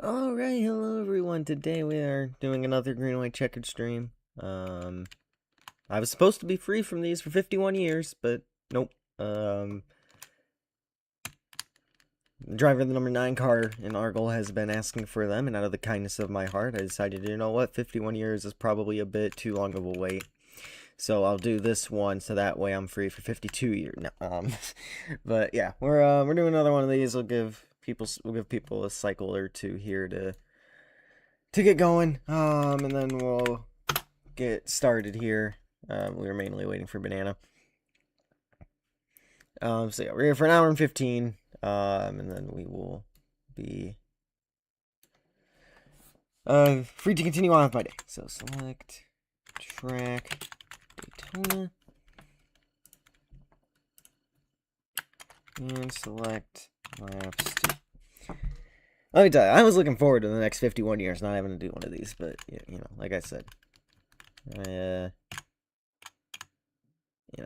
Alright, hello everyone. Today we are doing another green white checkered stream. I was supposed to be free from these for 51 years, but nope. The driver of the number 9 car in Argyle has been asking for them, and out of the kindness of my heart, I decided, you know what, 51 years is probably a bit too long of a wait. So I'll do this one, so that way I'm free for 52 years. No, but yeah, we're doing another one of these. We'll give people a cycle or two here to get going, and then we'll get started here. We were mainly waiting for Banana. So yeah, we're here for an hour and 15, and then we will be free to continue on with my day. So select track Daytona, and select laps 2. Let me tell you, I was looking forward to the next 51 years not having to do one of these, but you know, like I said, you know,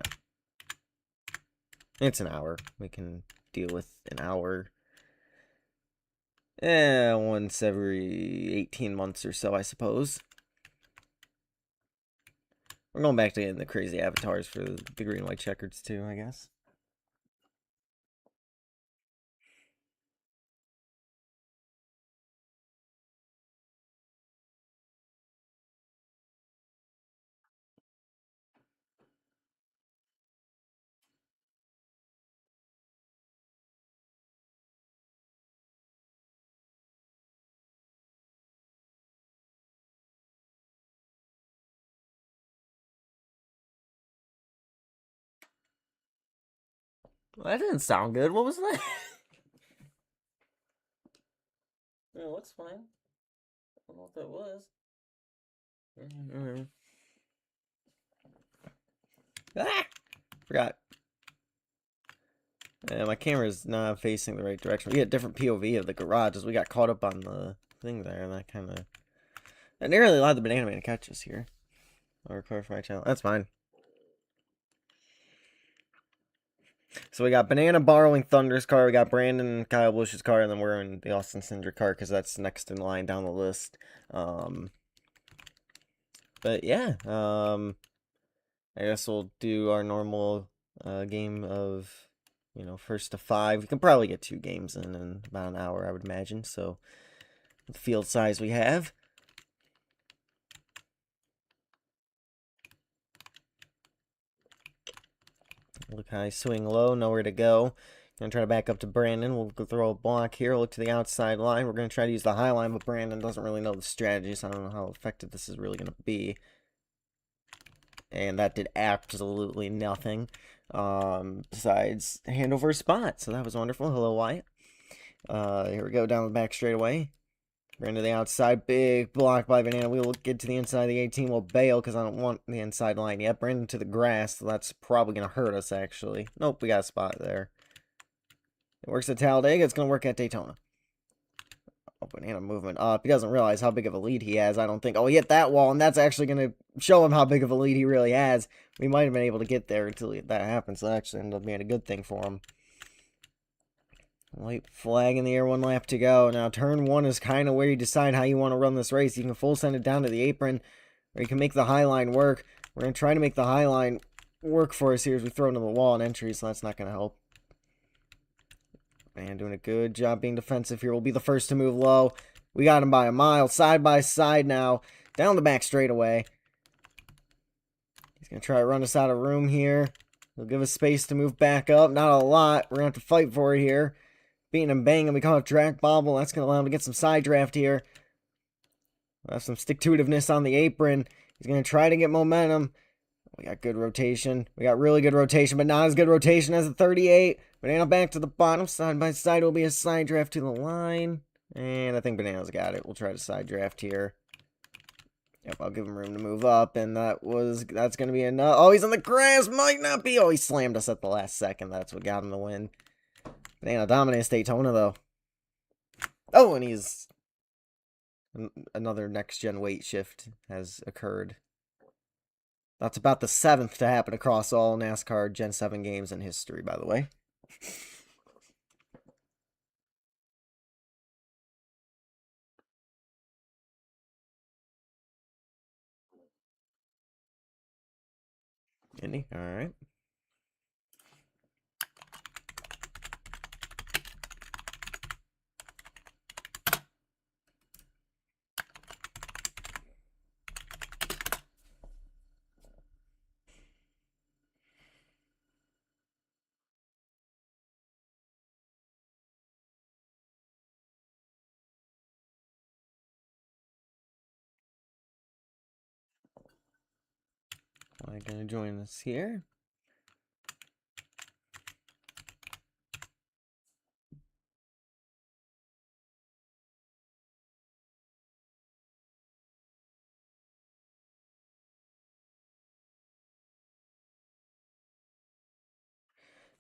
it's an hour. We can deal with an hour once every 18 months or so, I suppose. We're going back to getting the crazy avatars for the green white checkers too, I guess. Well, that didn't sound good. What was that? No, it's fine. I don't know what that was. Ah! Forgot. My camera's not facing the right direction. We had a different POV of the garage as we got caught up on the thing there, and that kind of... I nearly allowed the Banana Man to catch us here. I'll record for my channel. That's fine. So we got Banana borrowing Thunder's car, we got Brandon and Kyle Busch's car, and then we're in the Austin Cinder car because that's next in line down the list. But yeah, I guess we'll do our normal game of, you know, first to 5. We can probably get 2 games in about an hour, I would imagine. So the field size we have. Look high, swing low, nowhere to go. Gonna try to back up to Brandon. We'll go throw a block here, look to the outside line. We're gonna try to use the high line, but Brandon doesn't really know the strategy, so I don't know how effective this is really gonna be. And that did absolutely nothing. Besides hand over a spot. So that was wonderful. Hello, Wyatt. Here we go down the back straightaway. We're into the outside. Big block by Banana. We'll get to the inside of the 18. We'll bail because I don't want the inside line yet. Brandon to the grass. So that's probably going to hurt us, actually. Nope, we got a spot there. It works at Talladega. It's going to work at Daytona. Oh, Banana movement up. He doesn't realize how big of a lead he has, I don't think. Oh, he hit that wall, and that's actually going to show him how big of a lead he really has. We might have been able to get there until that happened, so that actually ended up being a good thing for him. White flag in the air, 1 lap to go. Now, turn 1 is kind of where you decide how you want to run this race. You can full send it down to the apron, or you can make the high line work. We're going to try to make the high line work for us here as we throw into the wall and entry, so that's not going to help. Man, doing a good job being defensive here. We'll be the first to move low. We got him by a mile. Side by side now. Down the back straightaway. He's going to try to run us out of room here. He'll give us space to move back up. Not a lot. We're going to have to fight for it here. Beating him, banging. We call it track bobble. That's going to allow him to get some side draft here. We'll have some stick-to-itiveness on the apron. He's going to try to get momentum. We got good rotation. We got really good rotation, but not as good rotation as the 38. Banana back to the bottom. Side by side will be a side draft to the line. And I think Banana's got it. We'll try to side draft here. Yep, I'll give him room to move up. And that's going to be enough. Oh, he's on the grass. Might not be. Oh, he slammed us at the last second. That's what got him the win. Banana dominates Daytona, though. Oh, and he's... Another next-gen weight shift has occurred. That's about the 7th to happen across all NASCAR Gen 7 games in history, by the way. Indy, alright. Am I gonna join us here?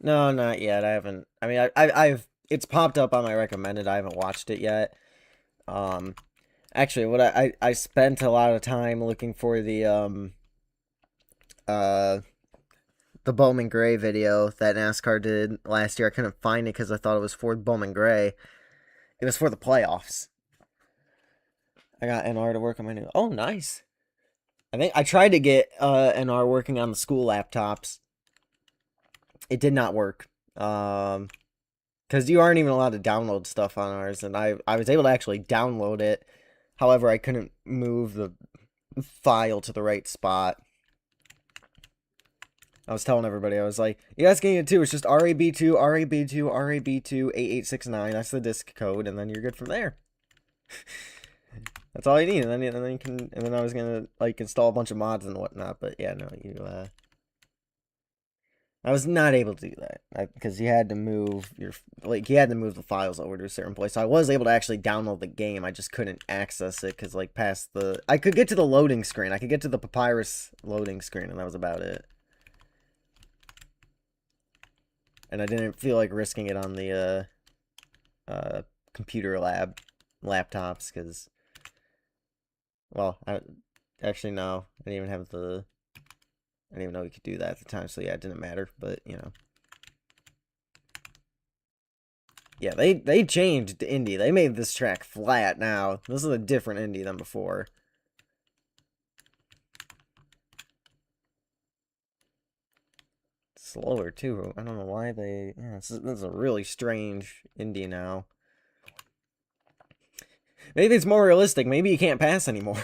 No, not yet. I haven't. I mean, I've. It's popped up on my recommended. I haven't watched it yet. Um, actually, what I spent a lot of time looking for uh the Bowman Gray video that NASCAR did last year. I couldn't find it because I thought it was for Bowman Gray. It was for the playoffs. I got NR to work on my new. Oh, nice. I think I tried to get NR working on the school laptops. It did not work. Because you aren't even allowed to download stuff on ours, and I was able to actually download it. However, I couldn't move the file to the right spot. I was telling everybody, I was like, you guys can get it too. It's just RAB2, RAB2, RAB2, 8869. That's the disk code, and then you're good from there. That's all you need, and then you can. And then I was gonna like install a bunch of mods and whatnot, but yeah, no, I was not able to do that because you had to move you had to move the files over to a certain place. So I was able to actually download the game. I just couldn't access it because like past the I could get to the loading screen. I could get to the Papyrus loading screen, and that was about it. And I didn't feel like risking it on the computer lab laptops because, well, actually no, I didn't even have the. I didn't even know we could do that at the time, so yeah, it didn't matter, but, you know. Yeah, they changed Indy. They made this track flat now. This is a different Indy than before. Slower, too. I don't know why they... Yeah, this is a really strange Indy now. Maybe it's more realistic. Maybe you can't pass anymore.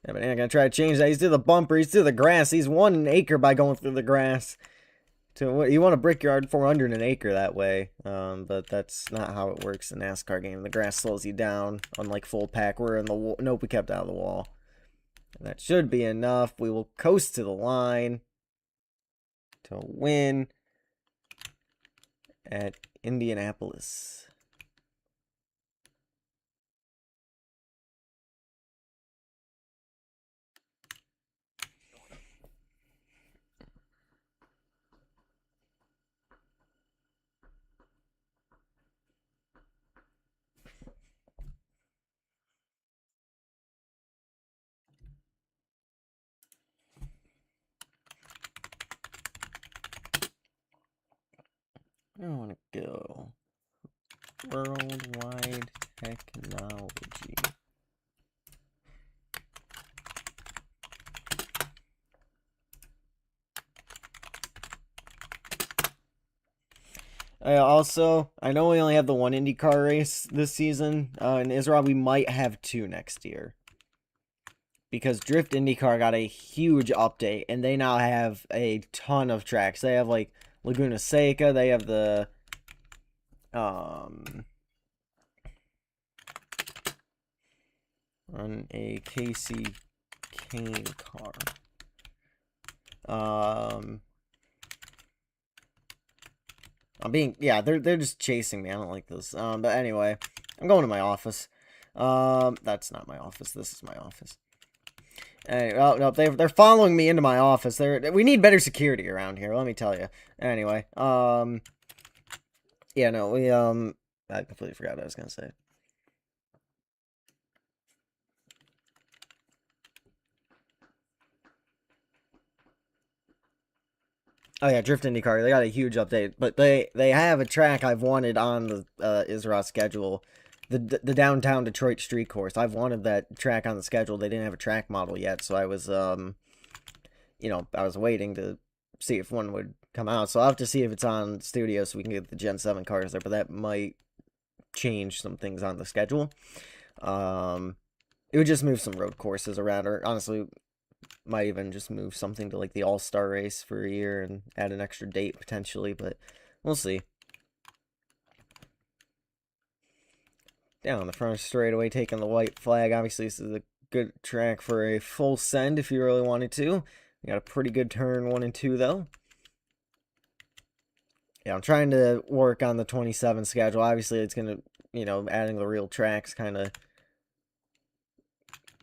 Yeah, but I'm gonna try to change that. He's through the bumper. He's through the grass. He's 1 acre by going through the grass. You want a brickyard 400 an acre that way, but that's not how it works in NASCAR game. The grass slows you down, unlike full pack. We're in the nope, we kept out of the wall. And that should be enough. We will coast to the line to win at Indianapolis. I want to go worldwide technology. Also, I know we only have the 1 IndyCar race this season. In Israel, we might have 2 next year. Because Drift IndyCar got a huge update, and they now have a ton of tracks. They have, like, Laguna Seca. They have the... on a Casey Kane car. They're just chasing me. I don't like this. But anyway, I'm going to my office. That's not my office. This is my office. Anyway, oh, no, they're following me into my office. We need better security around here, let me tell you. Anyway, yeah, no, I completely forgot what I was gonna say. Oh yeah, Drift IndyCar, they got a huge update, but they have a track I've wanted on the ISRA schedule, the downtown Detroit street course. I've wanted that track on the schedule. They didn't have a track model yet, so I was you know, I was waiting to see if one would come out. So I'll have to see if it's on studio so we can get the Gen 7 cars there, but that might change some things on the schedule. It would just move some road courses around, or honestly, might even just move something to like the All-Star race for a year and add an extra date potentially, but we'll see. Down the front straightaway, taking the white flag. Obviously, this is a good track for a full send if you really wanted to. We got a pretty good turn 1 and 2 though. Yeah, I'm trying to work on the 27 schedule. Obviously, it's gonna, you know, adding the real tracks kind of,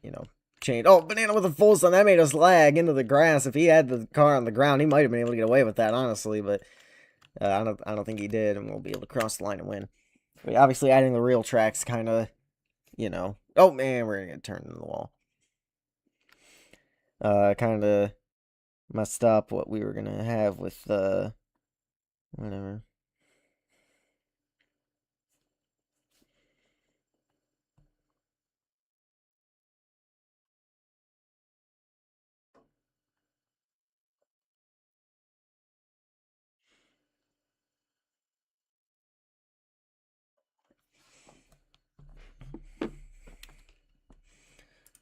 you know, change. Oh, banana with a full send. That made us lag into the grass. If he had the car on the ground, he might have been able to get away with that, honestly. But I don't think he did, and we'll be able to cross the line and win. But obviously, adding the real tracks kind of, you know. Oh man, we're gonna get turned into the wall. Kind of messed up what we were gonna have with whatever.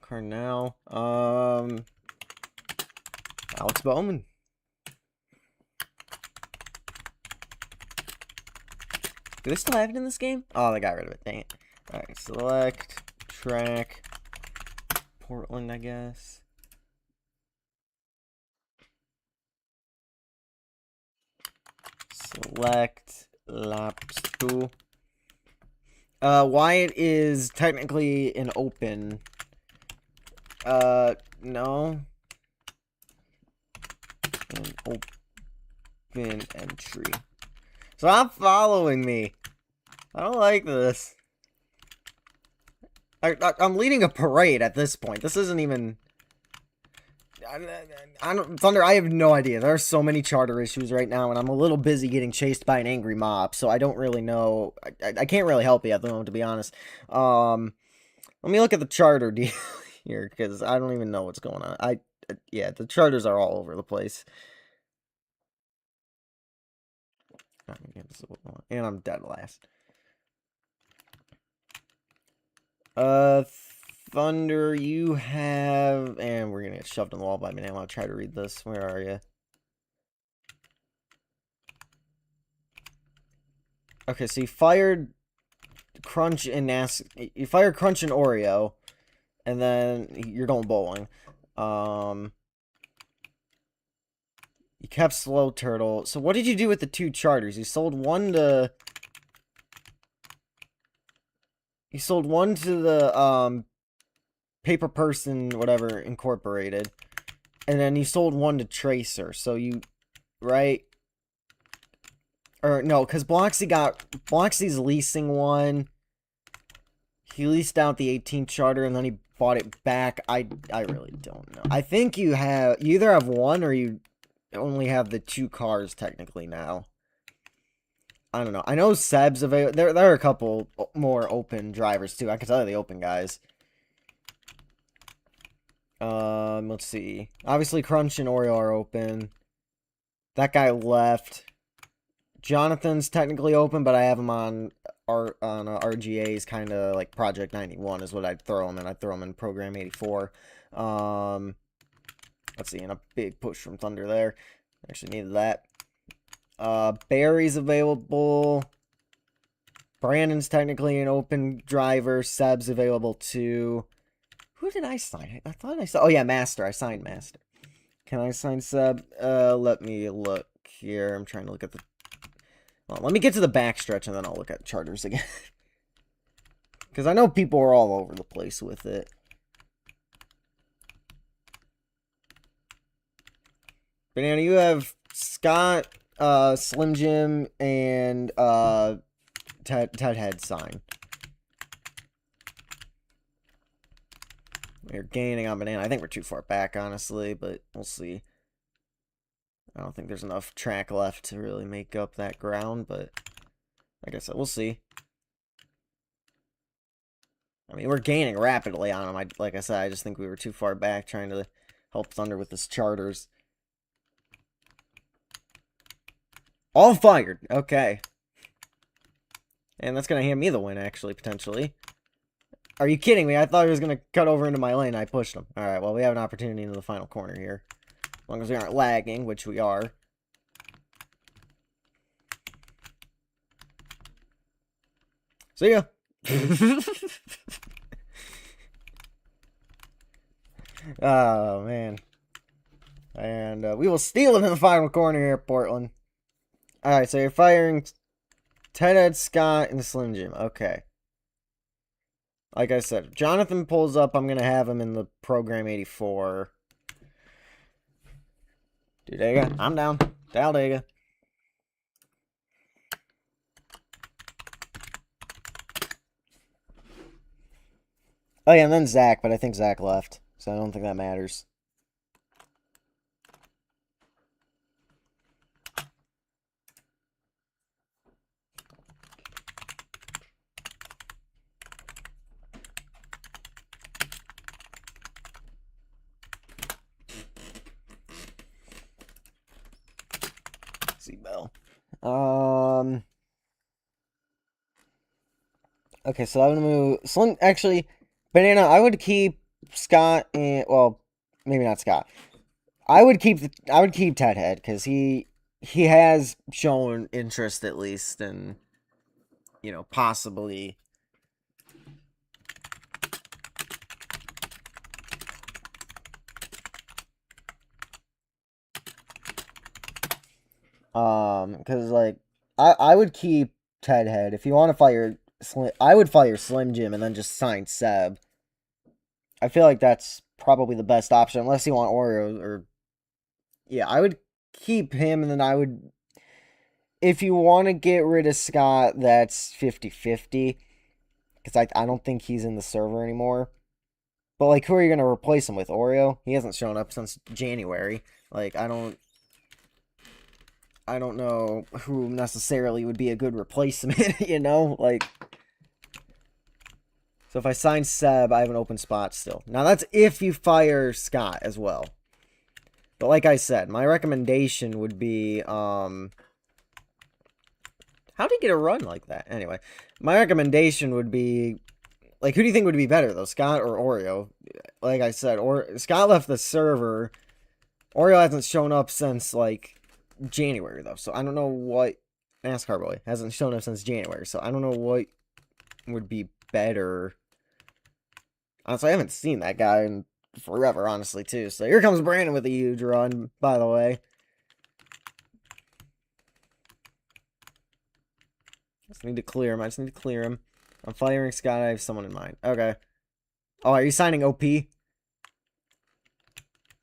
Carnell. Alex Bowman. Do they still have it in this game? Oh, they got rid of it. Dang it. Alright, select, track, Portland, I guess. Select, laps 2. Wyatt is technically an open. No. An open entry. Stop following me. I don't like this. I'm leading a parade at this point. This isn't even... Thunder, I have no idea. There are so many charter issues right now, and I'm a little busy getting chased by an angry mob, so I don't really know. I can't really help you at the moment, to be honest. Let me look at the charter deal here, because I don't even know what's going on. Yeah, the charters are all over the place. And I'm dead last. Thunder, you have... And we're gonna get shoved in the wall by me now. I'll try to read this. Where are you? Okay, so you fired Crunch and You fired Crunch and Oreo. And then you're going bowling. You kept Slow Turtle. So what did you do with the 2 charters? You sold one to... You sold one to the, Paper Person, whatever, Incorporated. And then you sold one to Tracer. So you... Right? Or, no, because Bloxy's leasing one. He leased out the 18 charter, and then he bought it back. I really don't know. I think you either have one, or you only have the 2 cars, technically, now. I don't know. I know Seb's available. There are a couple more open drivers, too. I can tell you the open guys. Let's see. Obviously, Crunch and Oreo are open. That guy left. Jonathan's technically open, but I have him on RGA's kind of like Project 91 is what I'd throw him in. I'd throw him in Program 84. Let's see, and a big push from Thunder there. Actually needed that. Barry's available. Brandon's technically an open driver. Seb's available too. Who did I sign? I thought I saw... Oh, yeah, Master. I signed Master. Can I sign Seb? Let me look here. I'm trying to look at the... Well, let me get to the backstretch, and then I'll look at charters again. Because I know people are all over the place with it. Banana, you have Scott, Slim Jim, and Ted Head sign. We're gaining on Banana. I think we're too far back, honestly, but we'll see. I don't think there's enough track left to really make up that ground, but like I said, we'll see. I mean, we're gaining rapidly on him. Like I said, I just think we were too far back trying to help Thunder with his charters. All fired. Okay. And that's going to hand me the win, actually, potentially. Are you kidding me? I thought he was going to cut over into my lane. I pushed him. Alright, well, we have an opportunity into the final corner here. As long as we aren't lagging, which we are. See ya. Oh, man. And we will steal it in the final corner here, Portland. Alright, so you're firing Ted, Ed, Scott, and Slim Jim. Okay. Like I said, if Jonathan pulls up, I'm going to have him in the program 84. Dudega, I'm down. Daldega. Oh, yeah, and then Zach, but I think Zach left, so I don't think that matters. Bell. Okay, so I'm gonna move Slim. Actually, Banana. I would keep Scott and well, maybe not Scott. I would keep Ted Head because he has shown interest at least in possibly. Because like I would keep Ted Head if you want to fire Slim. I would fire Slim Jim and then just sign Seb. I feel like that's probably the best option unless you want Oreo or yeah. I would keep him and then I would if you want to get rid of Scott, that's 50-50 because I don't think he's in the server anymore. But like, who are you gonna replace him with? Oreo? He hasn't shown up since January. Like, I don't know who necessarily would be a good replacement, like. So if I sign Seb, I have an open spot still. Now that's if you fire Scott as well. But like I said, my recommendation would be, how did he get a run like that? Anyway, my recommendation would be, like, who do you think would be better, though? Scott or Oreo? Like I said, Scott left the server. Oreo hasn't shown up since, like, January, though. So I don't know what... NASCAR boy hasn't shown up since January. So I don't know what would be better. Honestly, I haven't seen that guy in forever, honestly, too. So here comes Brandon with a huge run, by the way. Just need to clear him. I just need to clear him. I'm firing Scott. I have someone in mind. Okay. Oh, are you signing OP? I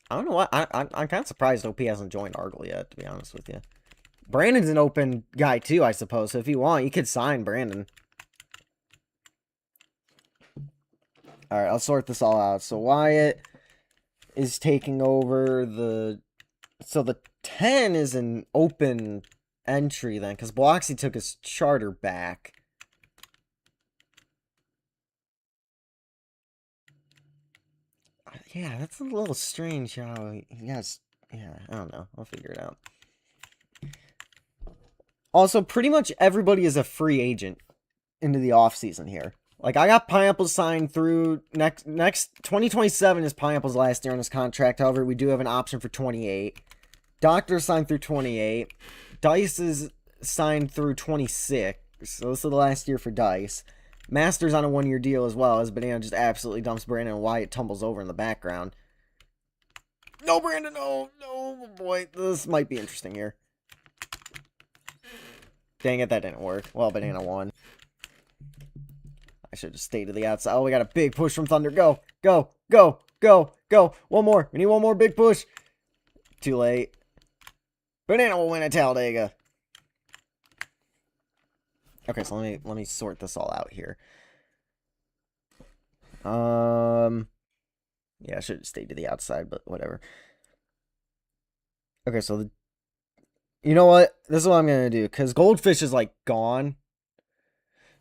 don't know what. I'm kind of surprised OP hasn't joined Argle yet, to be honest with you. Brandon's an open guy, too, I suppose. So if you want, you could sign Brandon. Alright, I'll sort this all out. So Wyatt is taking over the... So the 10 is an open entry then, because Bloxy took his charter back. Yeah, that's a little strange how he has... Yeah, I don't know. I'll figure it out. Also, pretty much everybody is a free agent into the offseason here. Like, I got Pineapple signed through next 2027 is Pineapple's last year on his contract. However, we do have an option for 28. Doctor signed through 28. Dice is signed through 26. So this is the last year for Dice. Master's on a one-year deal as well, as Banana just absolutely dumps Brandon and Wyatt tumbles over in the background. No, Brandon, no, no, boy. This might be interesting here. Dang it, that didn't work. Well, Banana won. I should have stayed to the outside. Oh, we got a big push from Thunder. Go, go, go, go, go. One more. We need one more big push. Too late. Banana will win at Talladega. Okay, so let me sort this all out here. Yeah, I should have stayed to the outside, but whatever. Okay, so you know what? This is what I'm gonna do, because Goldfish is like gone.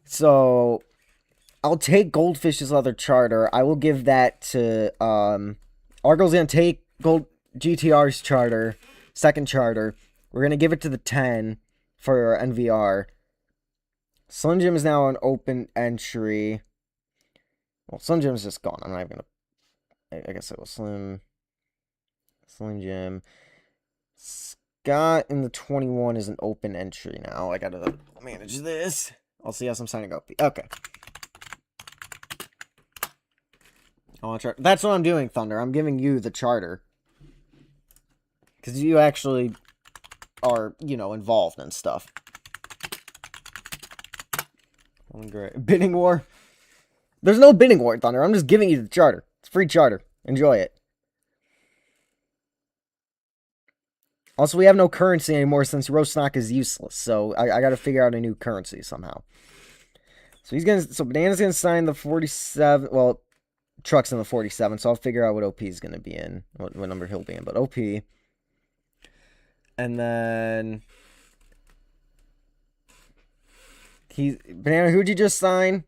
So I'll take Goldfish's other charter. I will give that to Argo's gonna take GTR's charter, second charter. We're gonna give it to the 10. for NVR. Slim Jim is now an open entry. Well, Slim Jim's just gone. I'm not even gonna. I guess it was Slim Jim. Scott in the 21 is an open entry now. I gotta manage this. I'll see us. I'm signing up. Okay. That's what I'm doing, Thunder. I'm giving you the charter. Because you actually are, involved in stuff. Great. Bidding war? There's no bidding war, Thunder. I'm just giving you the charter. It's free charter. Enjoy it. Also, we have no currency anymore since Rostock is useless. So I gotta figure out a new currency somehow. So Banana's gonna sign the 47. Well, Truck's in the 47, so I'll figure out what OP is gonna be in. What number he'll be in. But OP. And then Banana, who'd you just sign?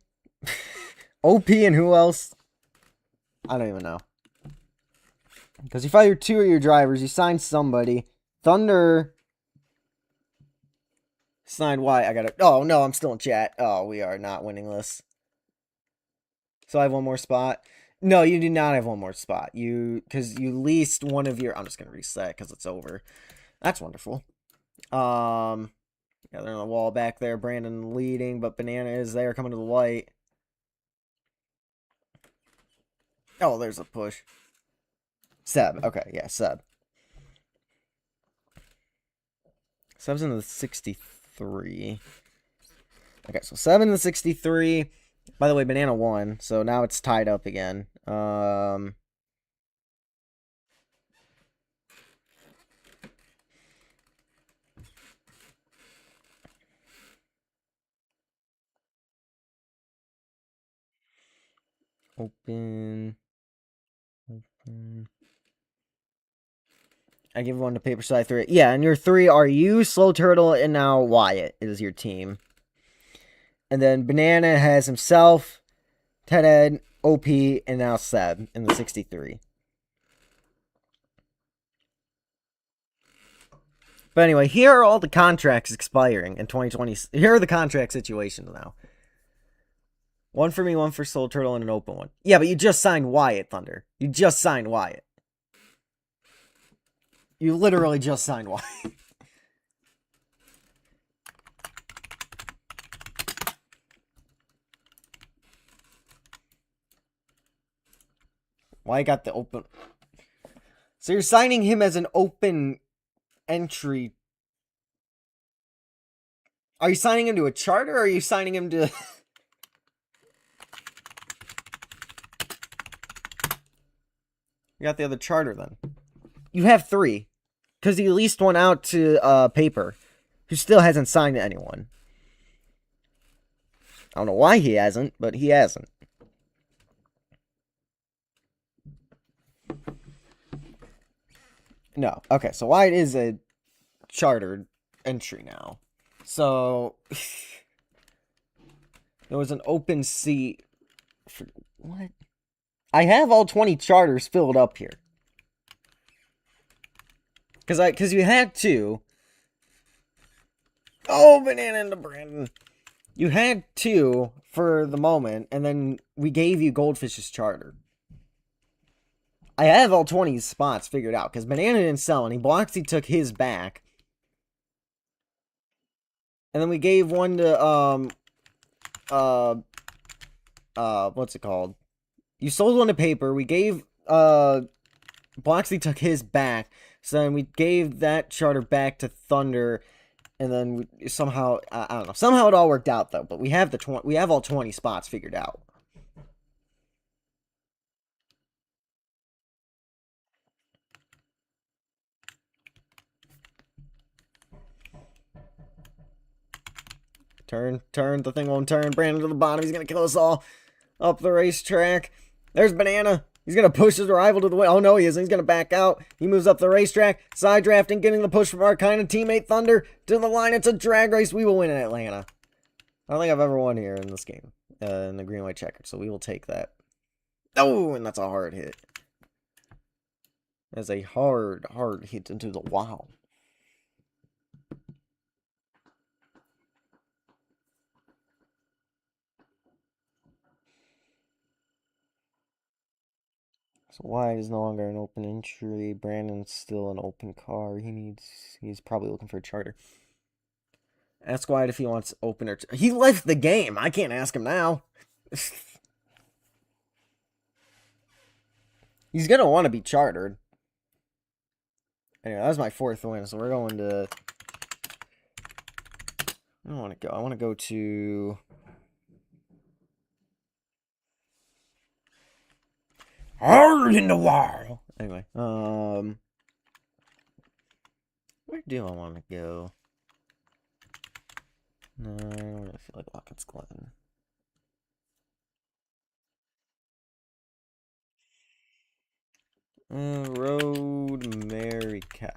OP and who else? I don't even know. Because you fired 2 of your drivers, you signed somebody. Thunder signed why? Oh no, I'm still in chat. Oh, we are not winning this. So I have one more spot. No, you do not have one more spot. Because you leased one of your. I'm just gonna reset because it's over. That's wonderful. Yeah, they're on the wall back there. Brandon leading, but Banana is there coming to the light. Oh, there's a push. Seb. Okay, yeah, Seb. Seb's in the 63. Okay, so 7 in the 63. By the way, Banana won, so now it's tied up again. Open. I give one to Paper Side 3. Yeah, and your 3 are you, Slow Turtle, and now Wyatt is your team. And then Banana has himself, Ted Ed, OP, and now Seb in the 63. But anyway, here are all the contracts expiring in 2020. Here are the contract situations now. One for me, one for Soul Turtle, and an open one. Yeah, but you just signed Wyatt, Thunder. You just signed Wyatt. You literally just signed Wyatt. Wyatt got the open. So you're signing him as an open entry. Are you signing him to a charter, or are you signing him to... You got the other charter, then. You have 3. Because he leased one out to Paper, who still hasn't signed to anyone. I don't know why he hasn't, but he hasn't. No. Okay, so Wyatt is a chartered entry now. So... there was an open seat... For, what? I have all 20 charters filled up here. Because you had to. Oh, Banana into Brandon. You had 2 for the moment, and then we gave you Goldfish's charter. I have all 20 spots figured out, because Banana didn't sell any. Bloxy took his back. And then we gave one to, what's it called? You sold one to Paper. We gave, Bloxy took his back. So then we gave that charter back to Thunder, and then we somehow, I don't know. Somehow it all worked out, though. But we have all 20 spots figured out. Turn. The thing won't turn. Brandon to the bottom. He's going to kill us all. Up the racetrack. There's Banana. He's going to push his rival to the way. Oh, no, he isn't. He's going to back out. He moves up the racetrack. Side drafting, getting the push from our kind of teammate Thunder to the line. It's a drag race. We will win in Atlanta. I don't think I've ever won here in this game. In the green, white, checkered. So we will take that. Oh, and that's a hard hit. That's a hard hit into the wow. So wide is no longer an open entry. Brandon's still an open car. He's probably looking for a charter. Ask Wyatt if he wants open. He left the game. I can't ask him now. He's gonna want to be chartered. Anyway, that was my 4th win, so we're going to... I don't want to go. I want to go to... Hard in the wall! Anyway, where do I want to go? No, I don't really feel like Watkins Glen. Road America.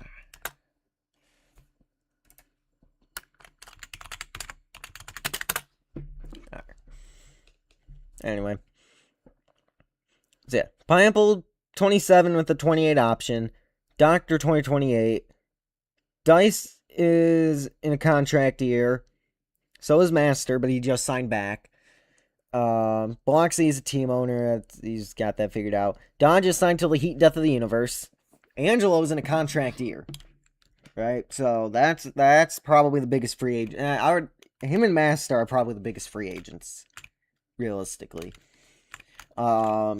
Alright. Anyway. So yeah, Pineapple 27 with the 28 option. Doctor 2028. Dice is in a contract year. So is Master, but he just signed back. Bloxy is a team owner. He's got that figured out. Dodge is signed till the heat death of the universe. Angelo's in a contract year. Right? So that's probably the biggest free agent. Him and Master are probably the biggest free agents. Realistically. Thunder,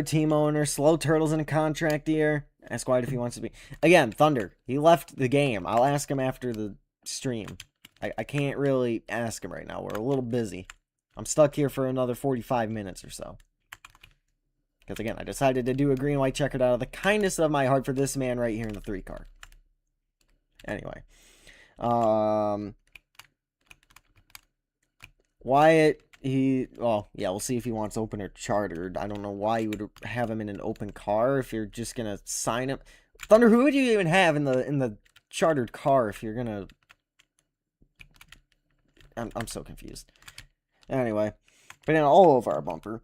team owner. Slow Turtle's in a contract year. Ask White if he wants to be. Again, Thunder. He left the game. I'll ask him after the stream. I can't really ask him right now. We're a little busy. I'm stuck here for another 45 minutes or so. Because again, I decided to do a green white checkered out of the kindness of my heart for this man right here in the 3 car. Anyway. Wyatt, well, yeah, we'll see if he wants open or chartered. I don't know why you would have him in an open car if you're just gonna sign him. Thunder, who would you even have in the chartered car if you're gonna... I'm so confused. Anyway, Banana all over our bumper.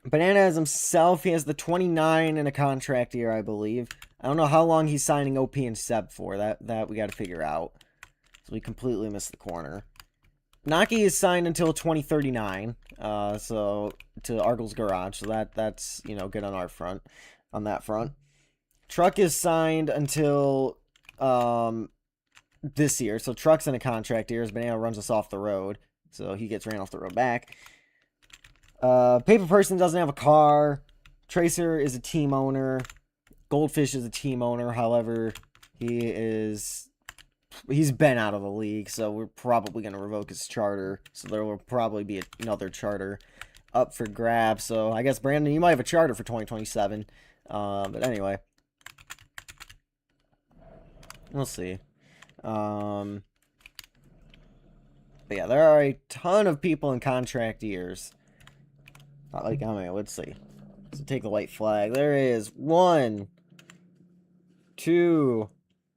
Banana has himself. He has the 29 in a contract year, I believe. I don't know how long he's signing OP and Seb for. That we got to figure out. So we completely missed the corner. Naki is signed until 2039. So to Argle's Garage. So that's good on our front. On that front. Truck is signed until this year. So Truck's in a contract year as Banana runs us off the road. So he gets ran off the road back. Paper Person doesn't have a car. Tracer is a team owner. Goldfish is a team owner. However, he's been out of the league. So we're probably going to revoke his charter. So there will probably be another charter up for grabs. So I guess, Brandon, you might have a charter for 2027. But anyway. We'll see. But yeah, there are a ton of people in contract years. Not like how many? Let's see. So take the white flag. There is 1, 2,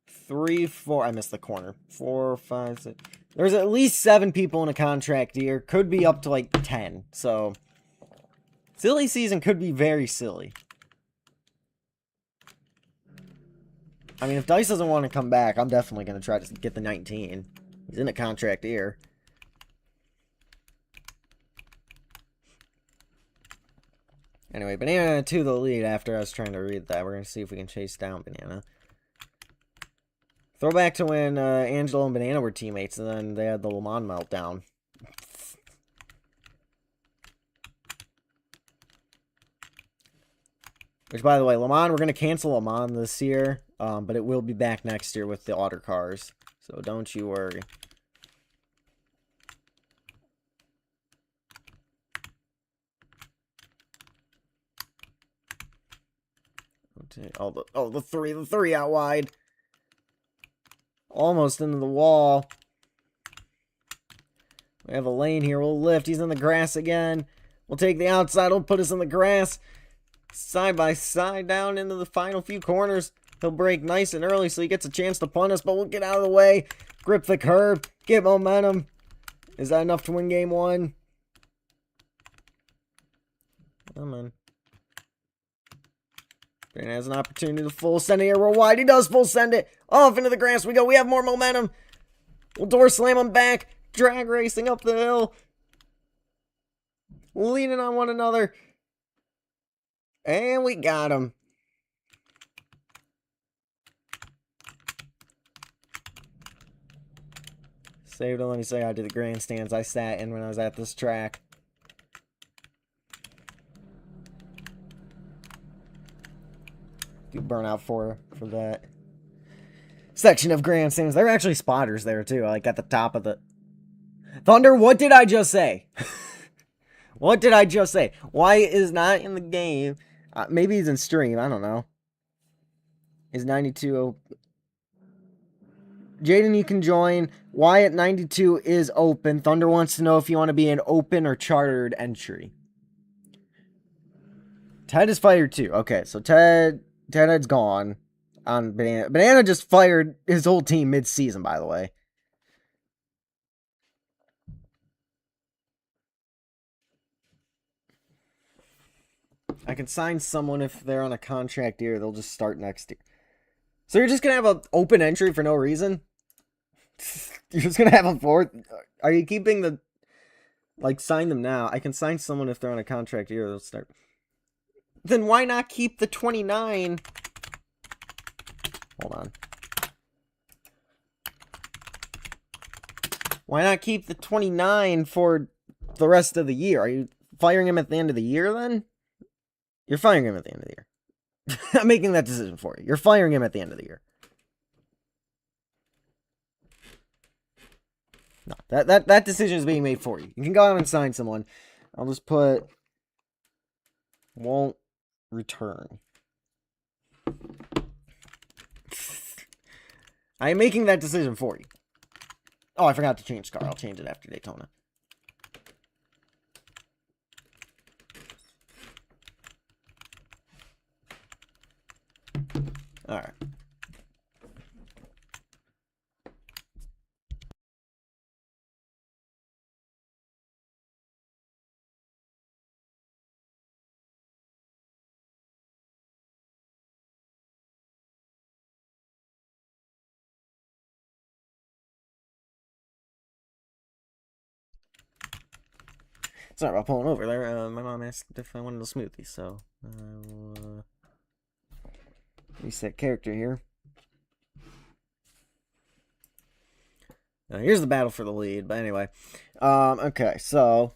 3, 4. I missed the corner. 4, 5, 6. There's at least 7 people in a contract year. Could be up to like 10. So silly season could be very silly. I mean, if Dice doesn't want to come back, I'm definitely going to try to get the 19. He's in a contract year. Anyway, Banana to the lead after I was trying to read that. We're going to see if we can chase down Banana. Throwback to when Angelo and Banana were teammates, and then they had the Le Mans meltdown. Which, by the way, Le Mans, we're going to cancel Le Mans this year. But it will be back next year with the Otter cars. So don't you worry. Oh, the three out wide. Almost into the wall. We have a lane here. We'll lift. He's in the grass again. We'll take the outside. We'll put us in the grass. Side by side down into the final few corners. He'll break nice and early so he gets a chance to punt us, but we'll get out of the way. Grip the curb. Get momentum. Is that enough to win game 1? Come on. Brandon has an opportunity to full send it here. We're wide. He does full send it. Off into the grass we go. We have more momentum. We'll door slam him back. Drag racing up the hill. Leaning on one another. And we got him. Saved him. Let me say I did the grandstands I sat in when I was at this track. Do burnout for that section of grandstands. There are actually spotters there too, like at the top of the Thunder. What did I just say? What did I just say? Why is not in the game? Maybe he's in stream. I don't know. Is 92? Jaden, you can join. Wyatt 92 is open. Thunder wants to know if you want to be an open or chartered entry. Ted is fired too. Okay, so Ted's gone on Banana. Banana just fired his whole team mid-season, by the way. I can sign someone if they're on a contract year. They'll just start next year. So you're just going to have an open entry for no reason? You're just going to have a fourth? Are you keeping the... Like, sign them now. I can sign someone if they're on a contract year. They'll start... Then why not keep the 29? Hold on. Why not keep the 29 for the rest of the year? Are you firing him at the end of the year then? You're firing him at the end of the year. I'm making that decision for you. You're firing him at the end of the year. No, that decision is being made for you. You can go out and sign someone. I'll just put won't return. I am making that decision for you. Oh, I forgot to change car. I'll change it after Daytona. Alright. Sorry about pulling over there. My mom asked if I wanted a smoothie, so I'll reset character here. Here's the battle for the lead, but anyway. Okay, so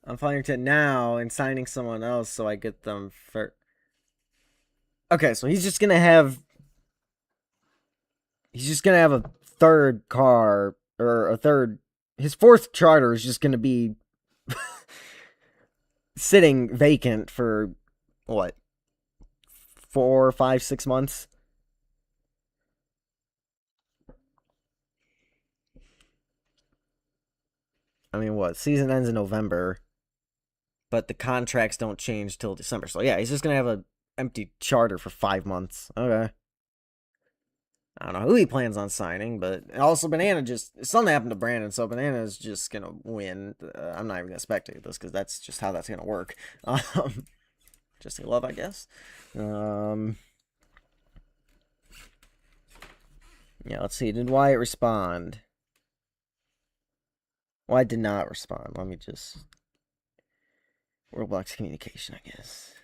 I'm firing Ted now and signing someone else so I get them for... Okay, so he's just gonna have a third car, or a third... His fourth charter is just gonna be sitting vacant for, what, 4, 5, 6 months? I mean, what? Season ends in November, but the contracts don't change till December. So yeah, he's just gonna have an empty charter for 5 months. Okay. I don't know who he plans on signing, but also Banana just... Something happened to Brandon, so Banana is just gonna win. I'm not even gonna spectate this, because that's just how that's gonna work. Just a love, I guess. Yeah, let's see. Did Wyatt respond? Wyatt did not respond. Let me just... Roblox communication, I guess.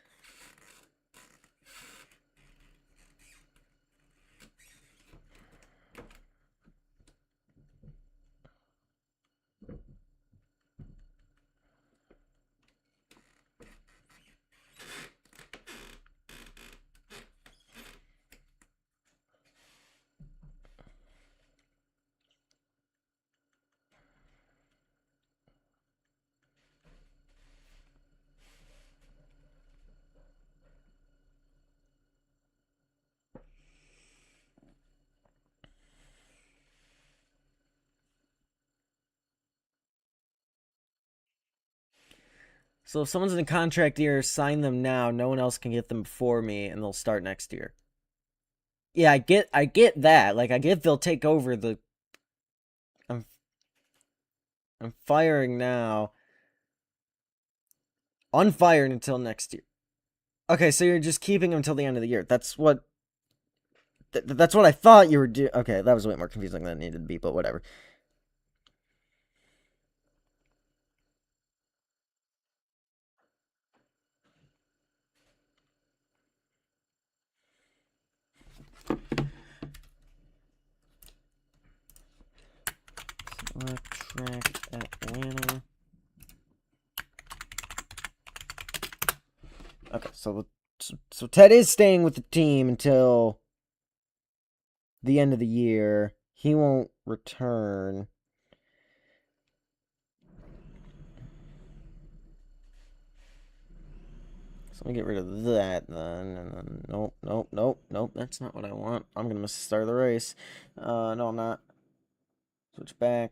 So if someone's in a contract year, sign them now. No one else can get them before me, and they'll start next year. Yeah, I get that. Like, I get they'll take over the... I'm firing now. Unfired until next year. Okay, so you're just keeping them until the end of the year. That's what... That's what I thought you were doing. Okay, that was way more confusing than it needed to be, but whatever. Track Atlanta. Okay, so Ted is staying with the team until the end of the year. He won't return. So let me get rid of that then. And then nope. That's not what I want. I'm gonna miss the start of the race. No, I'm not. Switch back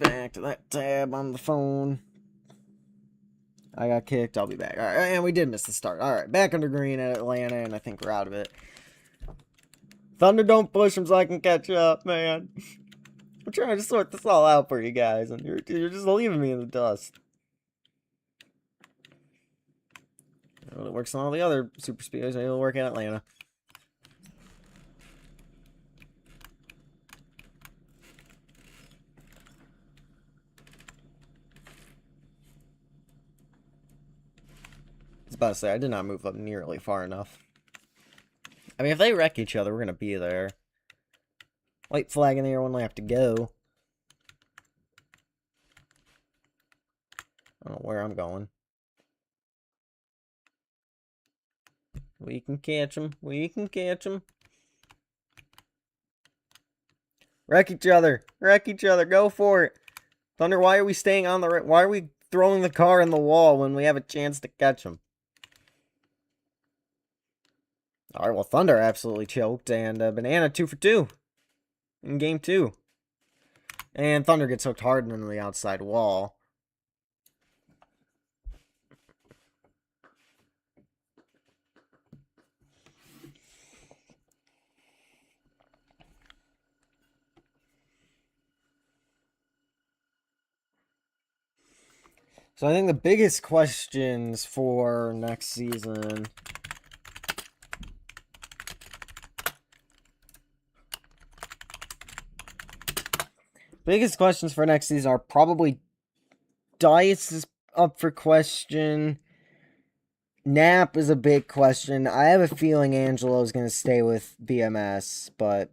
to that tab on the phone. I got kicked. I'll be back. All right, and we did miss the start. All right, back under green at Atlanta, and I think we're out of it. Thunder, don't push him so I can catch up, man. I'm trying to sort this all out for you guys, and you're just leaving me in the dust. Well, it works on all the other super speedways. Maybe it'll work in Atlanta. I was about to say, I did not move up nearly far enough. I mean, if they wreck each other, we're going to be there. White flag in the air, one lap to go. I don't know where I'm going. We can catch them. We can catch them. Wreck each other. Wreck each other. Go for it. Thunder, why are we staying on the... Why are we throwing the car in the wall when we have a chance to catch them? Alright, well, Thunder absolutely choked. And Banana 2 for 2 in game 2. And Thunder gets hooked hard into the outside wall. So I think the biggest questions for next season... Biggest questions for next season are probably Dice is up for question. Knapp is a big question. I have a feeling Angelo's going to stay with BMS, but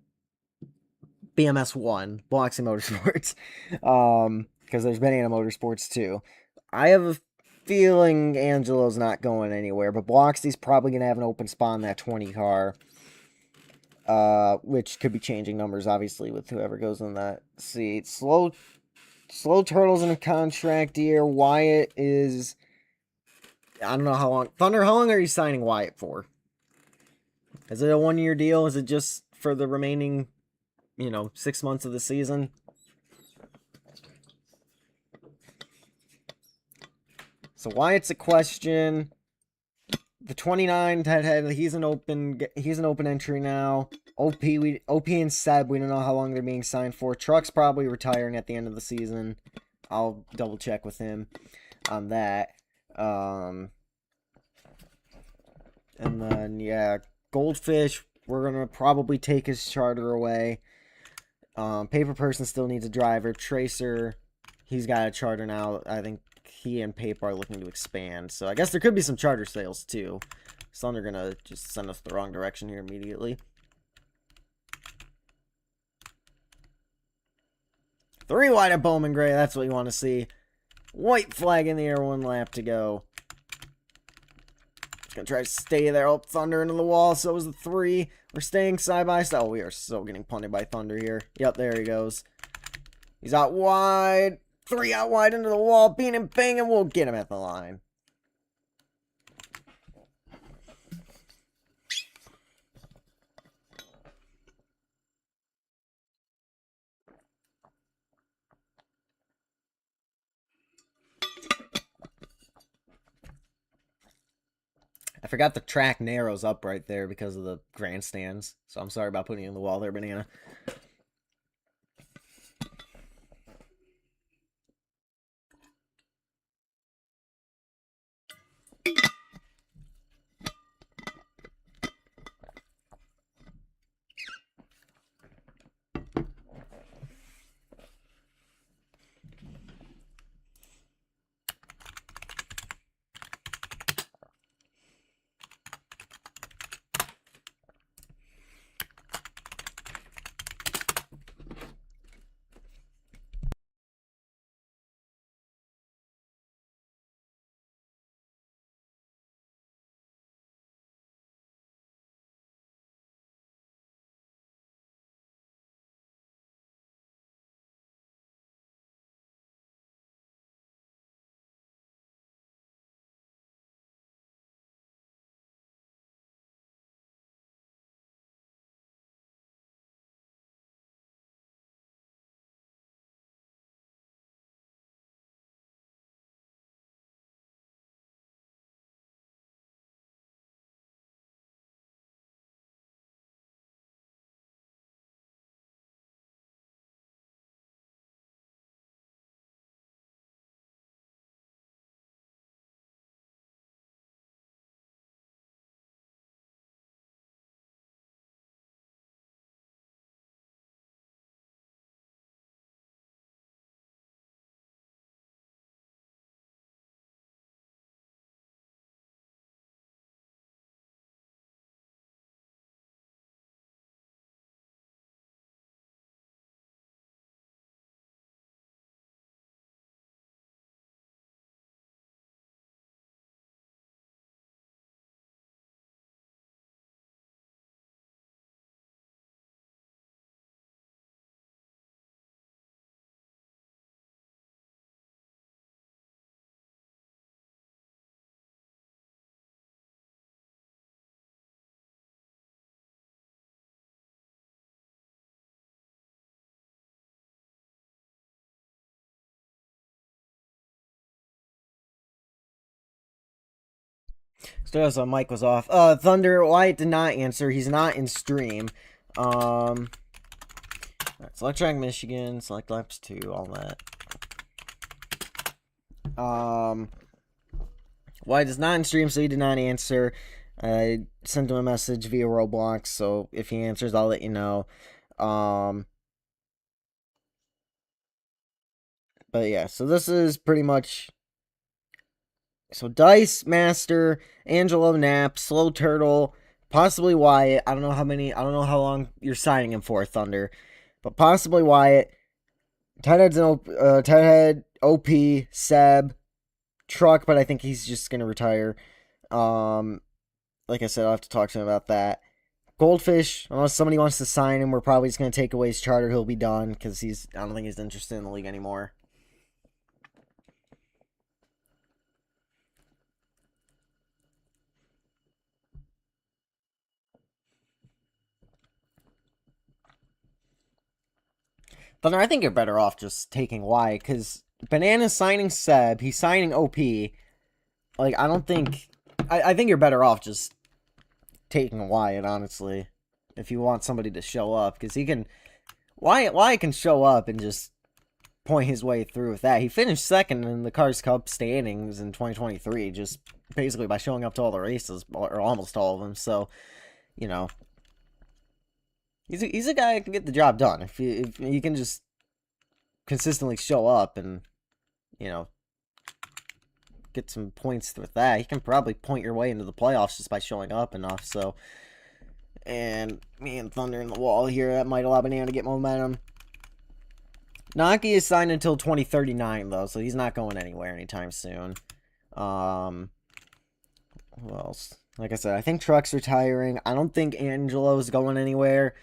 BMS 1, Biloxi Motorsports, because there's Banana Motorsports too. I have a feeling Angelo's not going anywhere, but Biloxi's probably going to have an open spot in that 20 car. Which could be changing numbers, obviously, with whoever goes in that seat. Slow Turtle's in a contract year. Wyatt is... I don't know how long... Thunder, how long are you signing Wyatt for? Is it a one-year deal? Is it just for the remaining, 6 months of the season? So Wyatt's a question. The 29 Ted, he's an open entry now. OP and Seb, we don't know how long they're being signed for. Truck's probably retiring at the end of the season. I'll double check with him on that. And then yeah, Goldfish, we're gonna probably take his charter away. Paper Person still needs a driver. Tracer, he's got a charter now. I think he and Paper are looking to expand. So I guess there could be some charter sales too. So they're gonna just send us the wrong direction here immediately. 3 wide at Bowman Gray. That's what you want to see. White flag in the air. 1 lap to go. Just gonna try to stay there. Oh, Thunder into the wall. So is the 3. We're staying side by side. Oh, we are so getting punted by Thunder here. Yep, there he goes. He's out wide. 3 out wide into the wall. Bean and bang, and we'll get him at the line. I forgot the track narrows up right there because of the grandstands. So I'm sorry about putting you in the wall there, Banana. Still, so mic was off. Thunder, Wyatt did not answer. He's not in stream. Alright, select track Michigan, select laps 2, all that. Wyatt is not in stream, so he did not answer. I sent him a message via Roblox, so if he answers, I'll let you know. But yeah, so this is pretty much... So Dice, Master, Angelo, Knapp, Slow Turtle, possibly Wyatt. I don't know how long you're signing him for, Thunder. But possibly Wyatt. Tighthead's Tighthead, OP, Seb, Truck, but I think he's just gonna retire. Like I said, I'll have to talk to him about that. Goldfish, unless somebody wants to sign him, we're probably just gonna take away his charter. He'll be done because I don't think he's interested in the league anymore. Thunder, I think you're better off just taking Wyatt, because Banana's signing Seb, he's signing OP. Like, I don't think... I think you're better off just taking Wyatt, honestly, if you want somebody to show up, because he can... Wyatt can show up and just point his way through with that. He finished second in the Cars Cup standings in 2023, just basically by showing up to all the races, or almost all of them, so, you know... He's a guy that can get the job done. If you can just consistently show up and, you know, get some points with that, he can probably point your way into the playoffs just by showing up enough. So, and me and Thunder in the wall here, that might allow Banana to get momentum. Naki is signed until 2039 though, so he's not going anywhere anytime soon. Who else? Like I said, I think Truck's retiring. I don't think Angelo's going anywhere.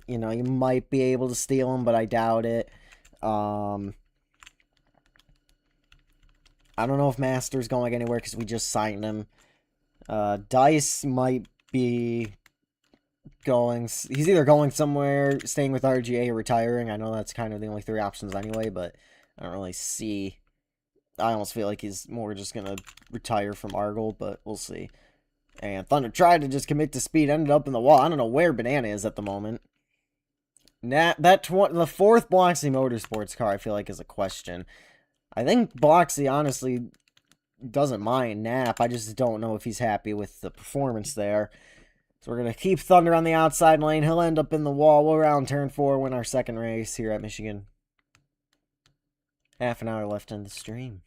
You know, you might be able to steal him, but I doubt it. I don't know if Master's going anywhere because we just signed him. Dice might be going... He's either going somewhere, staying with RGA, or retiring. I know that's kind of the only 3 options anyway, but I don't really see... I almost feel like he's more just going to retire from Argyle, but we'll see. And Thunder tried to just commit to speed, ended up in the wall. I don't know where Banana is at the moment. The 4th Bloxy Motorsports car, I feel like, is a question. I think Bloxy, honestly, doesn't mind Knapp. I just don't know if he's happy with the performance there. So we're going to keep Thunder on the outside lane. He'll end up in the wall. We'll round turn 4, win our 2nd race here at Michigan. Half an hour left in the stream.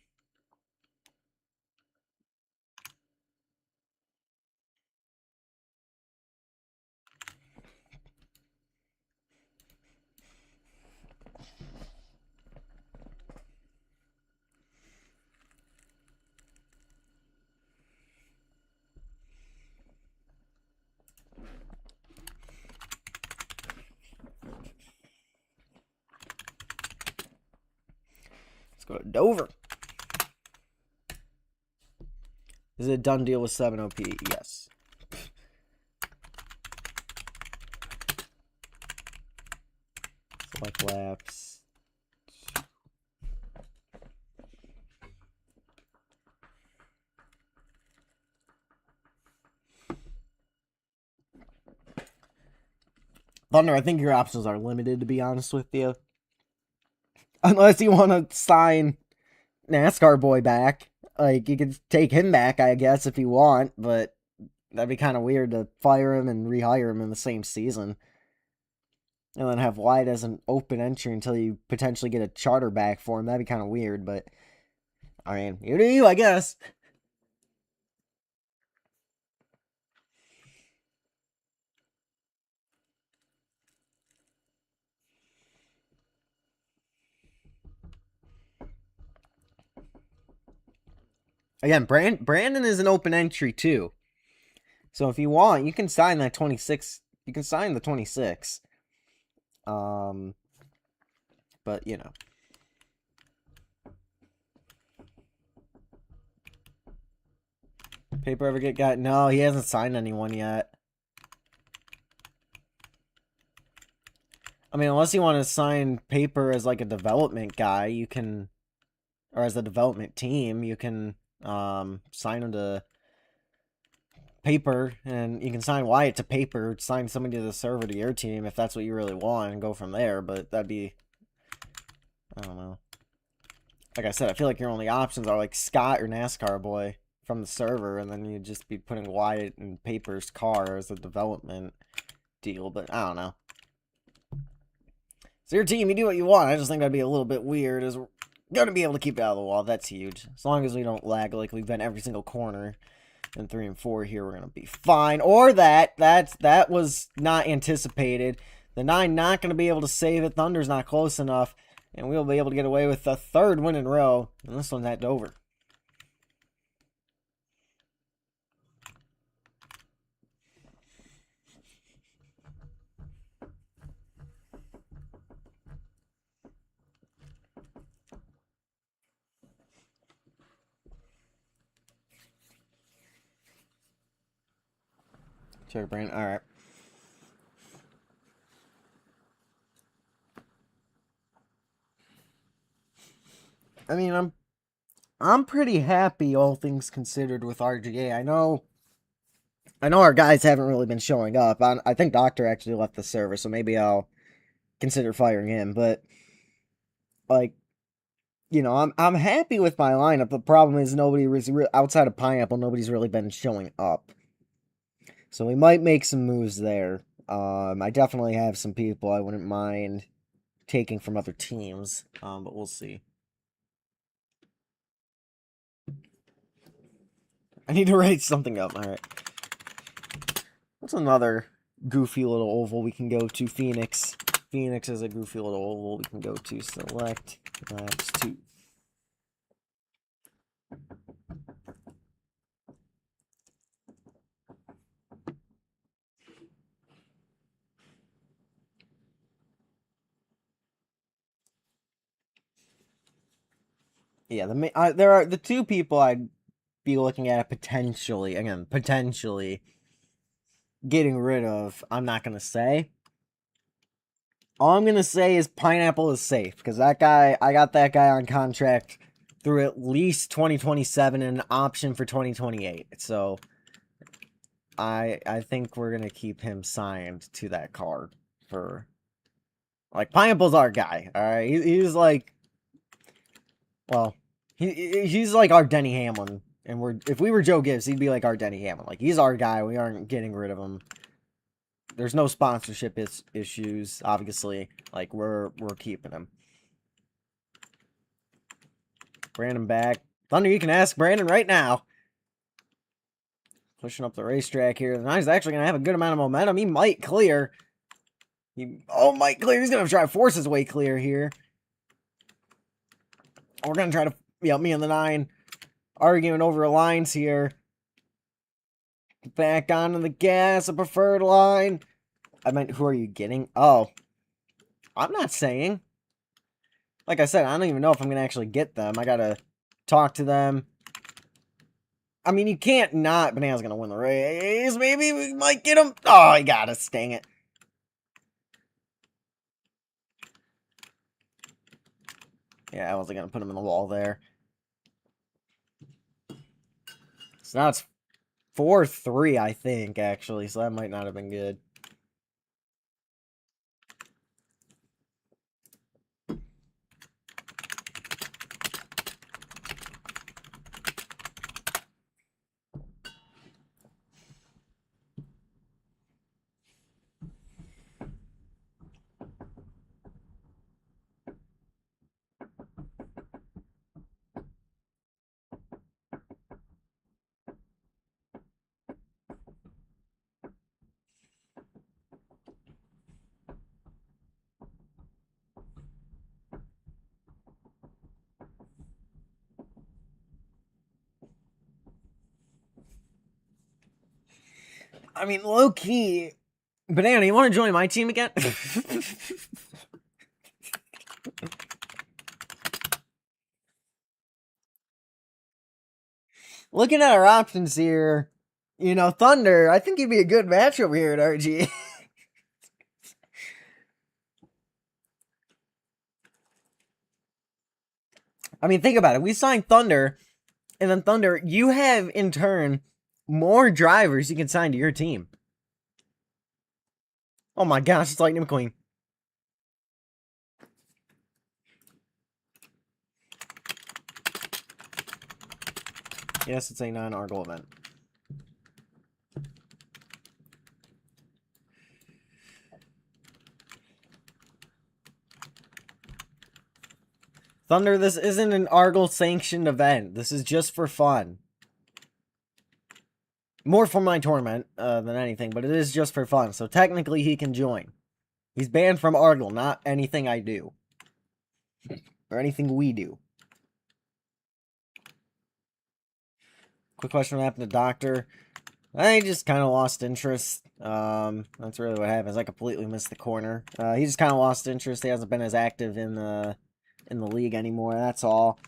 Go to Dover. Is it a done deal with 7 OP? Yes. Select laps. Thunder, I think your options are limited, to be honest with you. Unless you want to sign NASCAR Boy back. Like, you could take him back, I guess, if you want, but that'd be kind of weird to fire him and rehire him in the same season. And then have Wyatt as an open entry until you potentially get a charter back for him. That'd be kind of weird, but... I mean, you do you, I guess. Again, Brandon is an open entry, too. So if you want, you can sign that 26. You can sign the 26. But, you know. Paper ever get got? No, he hasn't signed anyone yet. I mean, unless you want to sign Paper as, like, a development guy, you can... Or as a development team, you can... sign him to paper, and you can sign Wyatt to paper, sign somebody to the server to your team if that's what you really want, and go from there, but that'd be, I don't know. Like I said, I feel like your only options are like Scott or NASCAR Boy from the server, and then you'd just be putting Wyatt in Paper's car as a development deal, but I don't know. It's your team, you do what you want. I just think that'd be a little bit weird, as we're gonna be able to keep it out of the wall. That's huge. As long as we don't lag like we've been every single corner in 3 and 4 here, we're gonna be fine. Or that was not anticipated. The 9 not gonna be able to save it. Thunder's not close enough. And we'll be able to get away with the 3rd win in a row. And this one's at Dover. Check brain. Alright. I mean, I'm pretty happy, all things considered, with RGA. I know our guys haven't really been showing up. I think Doctor actually left the server, so maybe I'll consider firing him. But like, you know, I'm happy with my lineup. The problem is nobody was outside of Pineapple. Nobody's really been showing up, so we might make some moves there. I definitely have some people I wouldn't mind taking from other teams, but we'll see. I need to write something up. All right. What's another goofy little oval we can go to? Phoenix. Phoenix is a goofy little oval we can go to. Select maps 2. Yeah, there are the 2 people I'd be looking at potentially, again, potentially getting rid of. I'm not gonna say. All I'm gonna say is Pineapple is safe, because that guy, I got that guy on contract through at least 2027 and an option for 2028. So I think we're gonna keep him signed to that card for, like, Pineapple's our guy. All right, he's like, well, he's like our Denny Hamlin, and if we were Joe Gibbs, he'd be like our Denny Hamlin. Like, he's our guy. We aren't getting rid of him. There's no sponsorship issues, obviously. Like, we're keeping him. Brandon back. Thunder, you can ask Brandon right now. Pushing up the racetrack here. The Nine's actually going to have a good amount of momentum. He might clear. Might clear. He's going to try to force his way clear here. We're going to try to, me and the 9 arguing over lines here. Back onto the gas, a preferred line. I meant, who are you getting? Oh. I'm not saying. Like I said, I don't even know if I'm going to actually get them. I got to talk to them. I mean, you can't not. Banana's going to win the race. Maybe we might get him. Oh, he got us. Dang it. Yeah, I wasn't going to put him in the wall there. So now it's 4-3, I think, actually. So that might not have been good. I mean, low-key, Banana, you want to join my team again? Looking at our options here, Thunder, I think he'd be a good match over here at RG. I mean, think about it. We signed Thunder, and then Thunder, you have, in turn, more drivers you can sign to your team. Oh my gosh, it's Lightning McQueen. Yes, it's a non-Argle event. Thunder, this isn't an Argle sanctioned event. This is just for fun. More for my tournament than anything, but it is just for fun. So technically he can join. He's banned from Argle, not anything I do. Or anything we do. Quick question, what happened to Doctor? I just kind of lost interest. That's really what happens. I completely missed the corner. He just kind of lost interest. He hasn't been as active in the league anymore. That's all.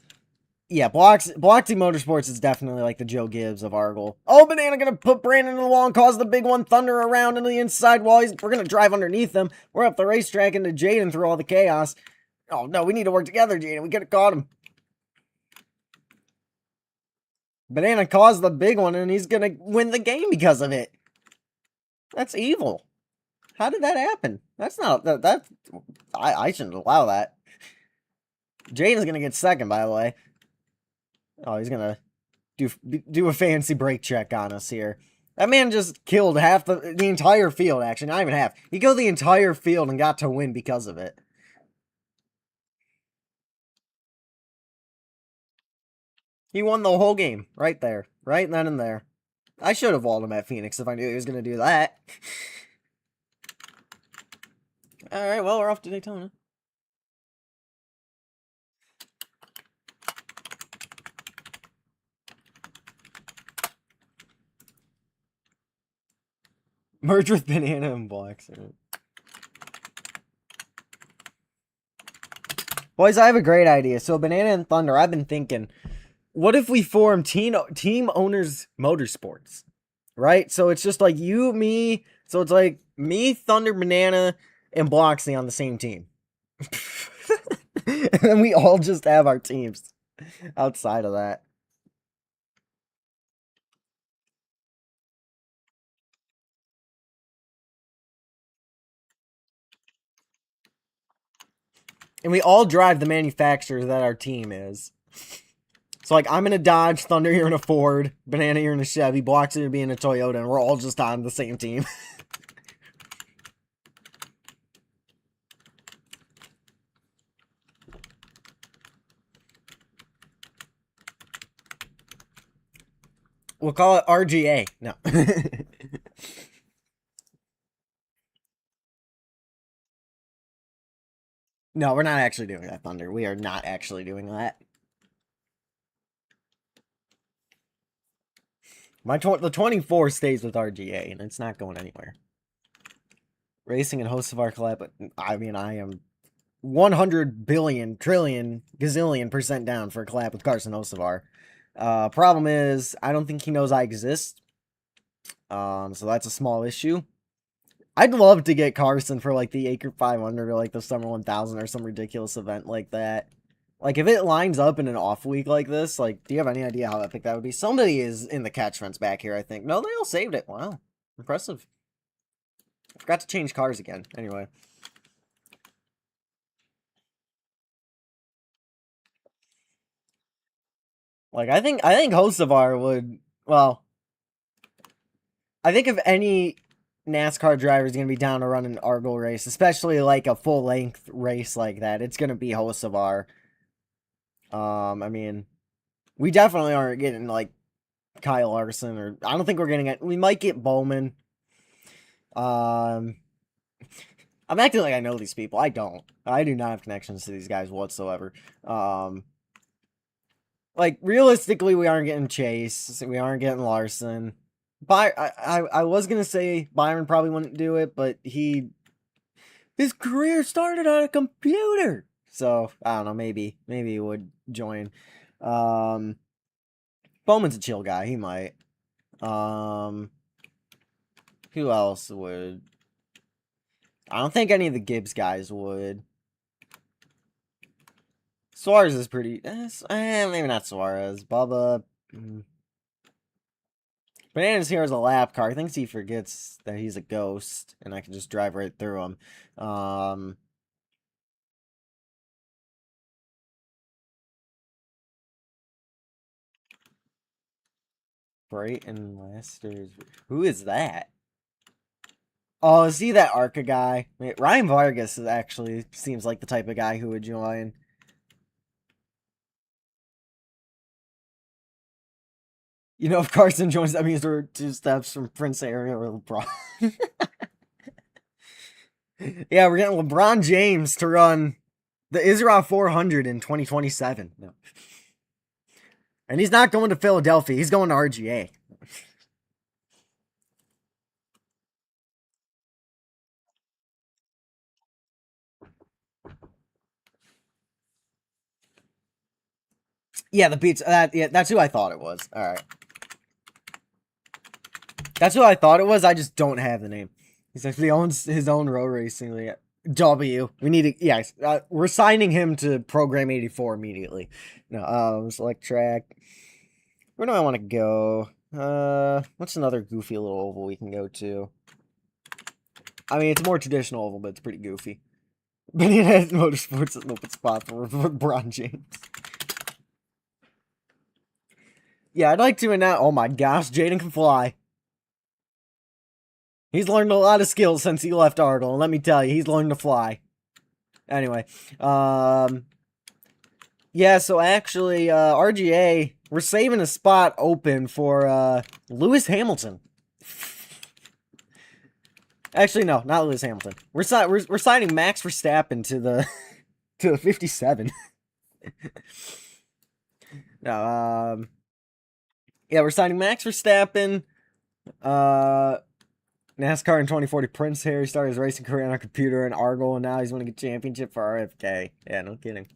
Yeah, Bloxy Motorsports is definitely like the Joe Gibbs of Argle. Oh, Banana gonna put Brandon in the wall and cause the big one. Thunder around into the inside wall. We're gonna drive underneath him. We're up the racetrack into Jaden through all the chaos. Oh no, we need to work together, Jaden. We could have caught him. Banana caused the big one, and he's gonna win the game because of it. That's evil. How did that happen? That's not that. I shouldn't allow that. Jaden's gonna get second, by the way. Oh, he's gonna do a fancy brake check on us here. That man just killed half the entire field, actually. Not even half. He killed the entire field and got to win because of it. He won the whole game. Right there. Right then and there. I should have walled him at Phoenix if I knew he was going to do that. Alright, well, we're off to Daytona. Merge with Banana and Blackson. Boys, I have a great idea. So, Banana and Thunder, I've been thinking, what if we form Team Owners Motorsports? Right? So, it's just like you, me. So, it's like me, Thunder, Banana, and Bloxy on the same team. And then we all just have our teams outside of that. And we all drive the manufacturer that our team is. So, like, I'm in a Dodge, Thunder, you're in a Ford, Banana, you're in a Chevy, Bloxy, you're in a Toyota, and we're all just on the same team. We'll call it RGA. No. No, we're not actually doing that, Thunder. We are not actually doing that. The 24 stays with RGA, and it's not going anywhere. Racing and hosts of our collab, I mean, I am 100 billion, trillion, gazillion % down for a collab with Carson Hocevar. Problem is, I don't think he knows I exist. So that's a small issue. I'd love to get Carson for, like, the Acre 500 or, like, the Summer 1000 or some ridiculous event like that. Like, if it lines up in an off week like this, like, do you have any idea how epic that would be? Somebody is in the catch fence back here, I think. No, they all saved it. Wow. Impressive. I forgot to change cars again. Anyway. Like, I think Hocevar would, well, I think if any NASCAR driver is going to be down to run an Argle race, especially like a full-length race like that, it's going to be Hocevar. I mean, we definitely aren't getting, like, Kyle Larson, or I don't think we're getting it. We might get Bowman. I'm acting like I know these people. I don't. I do not have connections to these guys whatsoever. Like, realistically, we aren't getting Chase. We aren't getting Larson. I was gonna say Byron probably wouldn't do it, but his career started on a computer. So I don't know, maybe he would join. Bowman's a chill guy, he might. Who else would? I don't think any of the Gibbs guys would. Suarez is pretty, maybe not Suarez. Bubba. Banana's here as a lap car. I think he forgets that he's a ghost, and I can just drive right through him. Bright and Lester's. Who is that? Oh, is he that Arca guy? Wait, Ryan Vargas is actually seems like the type of guy who would join. You know, if Carson joins, that means we're 2 steps from Prince Area or LeBron. Yeah, we're getting LeBron James to run the Israel 400 in 2027. No. And he's not going to Philadelphia. He's going to RGA. Yeah, the Beats. Yeah, that's who I thought it was. All right. That's who I thought it was. I just don't have the name. He actually owns his own road racing league. W. We need to. Yes. We're signing him to Program 84 immediately. No, select track. Where do I want to go? What's another goofy little oval we can go to? I mean, it's a more traditional oval, but it's pretty goofy. Banana Motorsports is an open spot for LeBron James. Yeah, I'd like to announce. Oh my gosh, Jaden can fly. He's learned a lot of skills since he left Argyle, and let me tell you, he's learned to fly. Anyway, yeah, so actually, RGA, we're saving a spot open for, Lewis Hamilton. Actually, no, not Lewis Hamilton. We're signing Max Verstappen to the, to the 57. No, yeah, we're signing Max Verstappen, NASCAR in 2040, Prince Harry started his racing career on a computer in Argyle, and now he's winning a championship for RFK. Yeah, no kidding.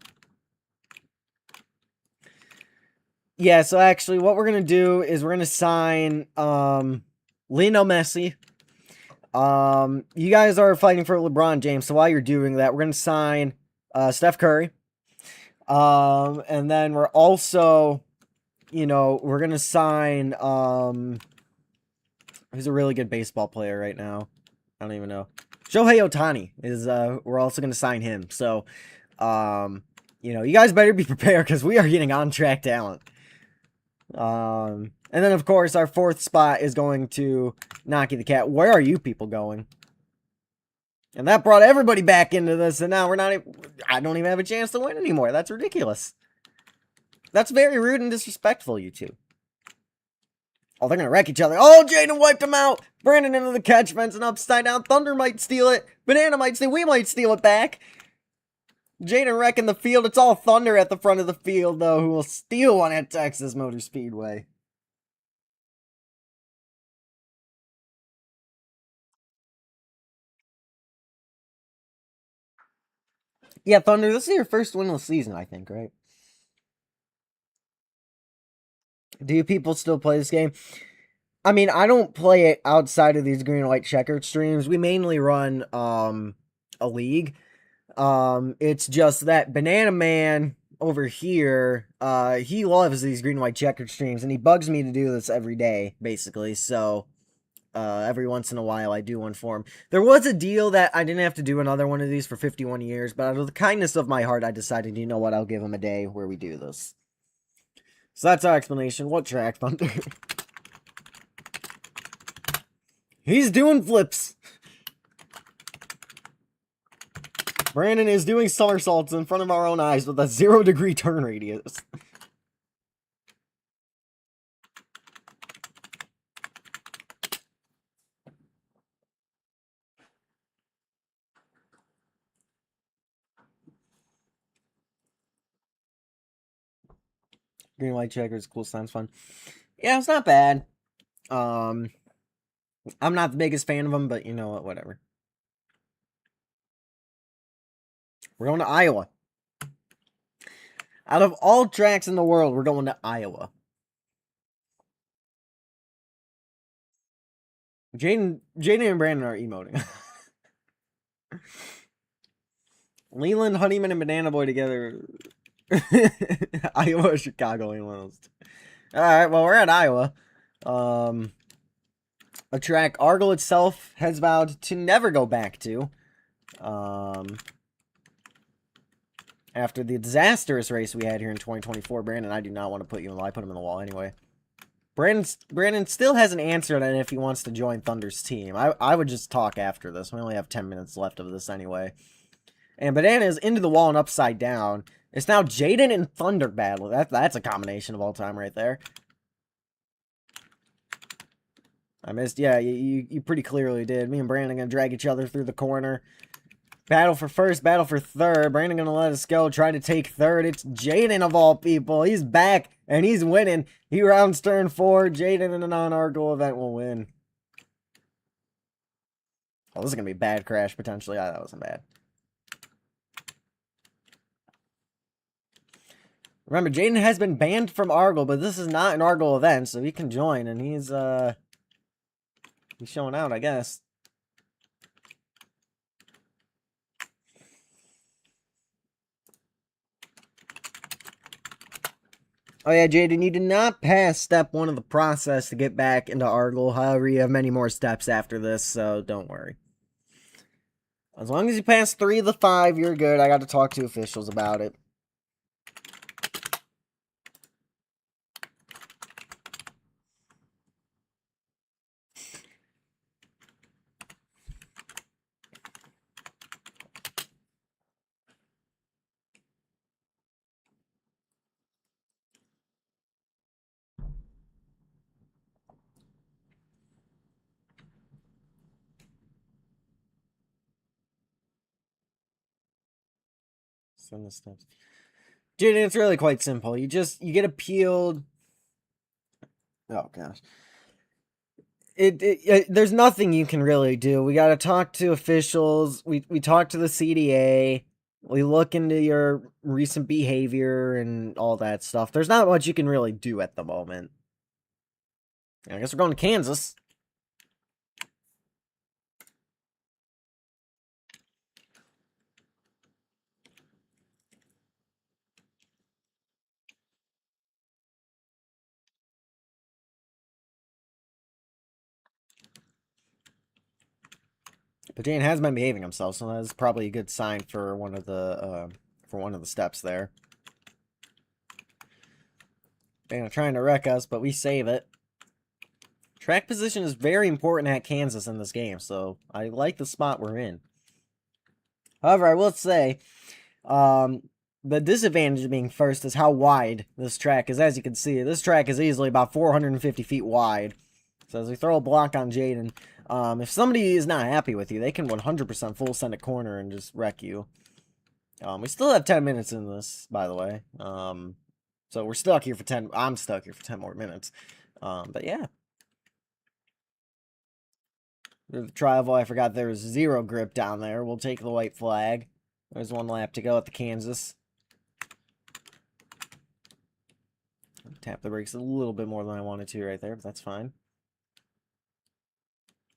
Yeah, so actually, what we're gonna do is we're gonna sign Lionel Messi. You guys are fighting for LeBron James, so while you're doing that, we're gonna sign Steph Curry. And then we're also, you know, we're gonna sign who's a really good baseball player right now. I don't even know. Shohei Ohtani is, we're also going to sign him. So, you know, you guys better be prepared because we are getting on-track talent. And then, of course, our 4th spot is going to Knocky the Cat. Where are you people going? And that brought everybody back into this, and now we're not even, I don't even have a chance to win anymore. That's ridiculous. That's very rude and disrespectful, you two. Oh, they're going to wreck each other. Oh, Jaden wiped him out. Brandon into the catch fence and upside down. Thunder might steal it. Banana might steal. We might steal it back. Jaden wrecking the field. It's all Thunder at the front of the field, though, who will steal one at Texas Motor Speedway. Yeah, Thunder, this is your first win of the season, I think, right? Do you people still play this game? I mean, I don't play it outside of these green and white checkered streams. We mainly run a league. It's just that Banana Man over here, he loves these green and white checkered streams, and he bugs me to do this every day, basically. So, every once in a while, I do one for him. There was a deal that I didn't have to do another one of these for 51 years, but out of the kindness of my heart, I decided, you know what, I'll give him a day where we do this. So that's our explanation. What track, Thunder? He's doing flips. Brandon is doing somersaults in front of our own eyes with a 0-degree turn radius. Green white checkers, cool, sounds fun. Yeah, it's not bad. I'm not the biggest fan of them, but you know what, whatever. We're going to Iowa. Out of all tracks in the world, we're going to Iowa. Jaden and Brandon are emoting. Leland, Honeyman, and Banana Boy together. Iowa, Chicago, ain't one of those. Alright, well, we're at Iowa. a track Argyle itself has vowed to never go back to. After the disastrous race we had here in 2024, Brandon, I do not want to put you in the wall. I put him in the wall anyway. Brandon still hasn't answered on if he wants to join Thunder's team. I would just talk after this. We only have 10 minutes left of this anyway. And Banana is into the wall and upside down. It's now Jaden and Thunder battle. That's a combination of all time right there. I missed. Yeah, you pretty clearly did. Me and Brandon gonna drag each other through the corner. Battle for first, battle for third. Brandon gonna let us go, try to take third. It's Jaden of all people. He's back, and he's winning. He rounds turn 4. Jaden in a non-Argyle event will win. Oh, this is gonna be a bad crash, potentially. Oh, that wasn't bad. Remember, Jaden has been banned from Argyle, but this is not an Argyle event, so he can join, and he's showing out, I guess. Oh yeah, Jaden, you did not pass step 1 of the process to get back into Argyle. However, you have many more steps after this, so don't worry. As long as you pass 3 of the 5, you're good. I got to talk to officials about it. Send the steps. Jaden, it's really quite simple. You get appealed. Oh gosh. There's nothing you can really do. We got to talk to officials. We talk to the CDA. We look into your recent behavior and all that stuff. There's not much you can really do at the moment. I guess we're going to Kansas. But Jane has been behaving himself, so that's probably a good sign for one of the steps there. They're trying to wreck us, but we save it. Track position is very important at Kansas in this game, so I like the spot we're in. However, I will say, the disadvantage of being first is how wide this track is. As you can see, this track is easily about 450 feet wide. So as we throw a block on Jaden, if somebody is not happy with you, they can 100% full send a corner and just wreck you. We still have 10 minutes in this, by the way. So we're stuck here for 10. I'm stuck here for 10 more minutes. But yeah. The travel, I forgot there was 0 grip down there. We'll take the white flag. There's 1 lap to go at the Kansas. Tap the brakes a little bit more than I wanted to right there, but that's fine.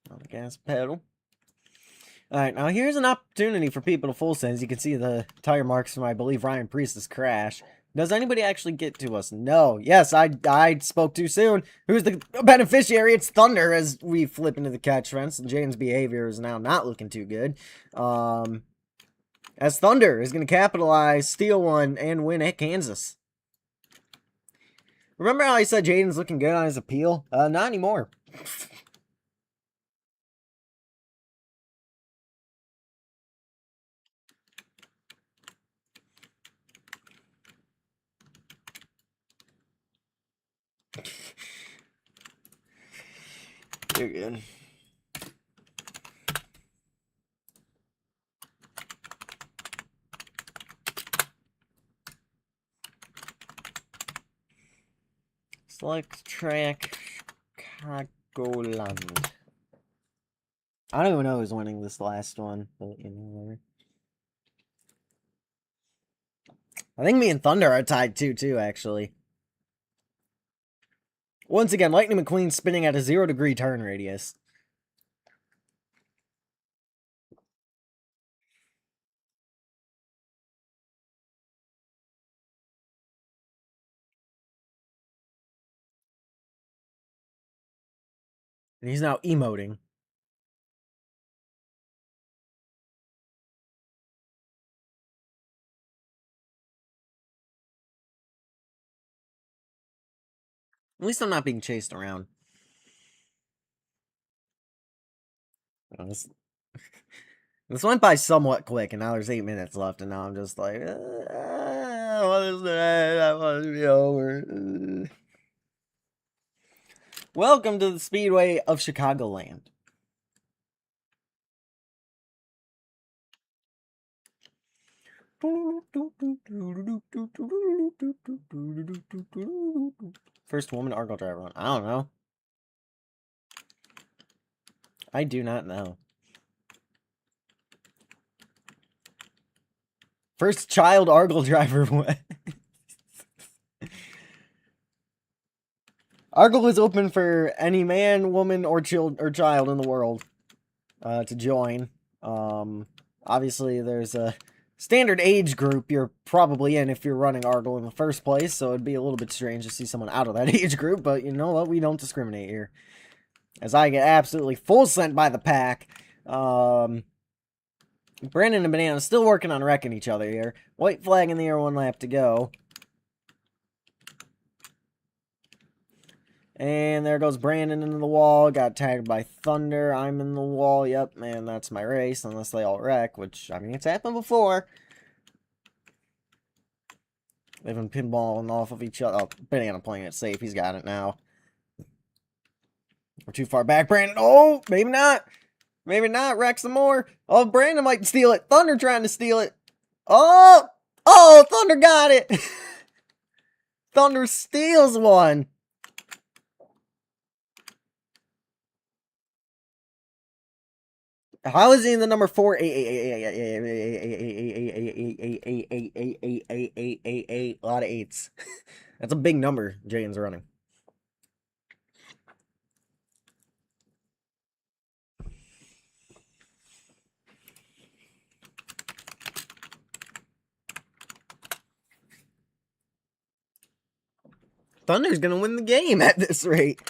On the gas pedal. Alright, now here's an opportunity for people to full send. As you can see the tire marks from, I believe, Ryan Priest's crash. Does anybody actually get to us? No. Yes, I spoke too soon. Who's the beneficiary? It's Thunder as we flip into the catch fence. And Jaden's behavior is now not looking too good. As Thunder is going to capitalize, steal one, and win at Kansas. Remember how I said Jaden's looking good on his appeal? Not anymore. You're good. Select track Chicagoland. I don't even know who's winning this last one, but you know. I think me and Thunder are tied 2-2, actually. Once again, Lightning McQueen spinning at a 0-degree turn radius. And he's now emoting. At least I'm not being chased around. This went by somewhat quick, and now there's 8 minutes left, and now I'm just like, what is that? I want it to be over. Welcome to the Speedway of Chicagoland. First woman Argo driver on. I don't know. I do not know. First child Argo driver. Argo is open for any man, woman, or child in the world to join. Obviously, there's a standard age group you're probably in if you're running Argo in the first place, so it'd be a little bit strange to see someone out of that age group, but you know what? We don't discriminate here. As I get absolutely full sent by the pack. Brandon and Banana still working on wrecking each other here. White flag in the air, 1 lap to go. And there goes Brandon into the wall. Got tagged by Thunder. I'm in the wall. Yep, man, that's my race. Unless they all wreck, which, I mean, it's happened before. They've been pinballing off of each other. Oh, Banana playing it safe. He's got it now. We're too far back, Brandon. Oh, maybe not. Maybe not. Wreck some more. Oh, Brandon might steal it. Thunder trying to steal it. Oh! Oh, Thunder got it. Thunder steals one. How is he in the number 4? A lot of 8s. That's a big number Jaden's running. Thunder's gonna win the game at this rate.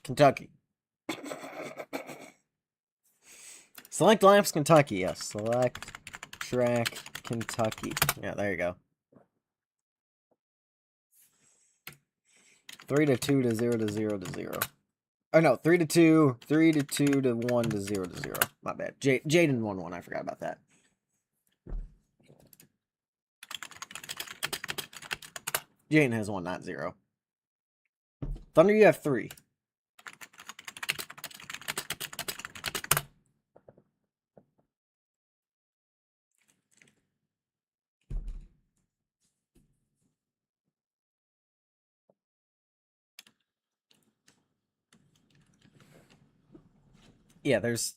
Kentucky. Select laps, Kentucky. Yes, select track, Kentucky. Yeah, there you go. 3 to 2 to 0 to 0 to 0. Oh no, 3 to 2, 3 to 2 to 1 to 0 to 0. My bad. Jaden won 1. I forgot about that. Jaden has 1, not 0. Thunder, you have 3. Yeah, there's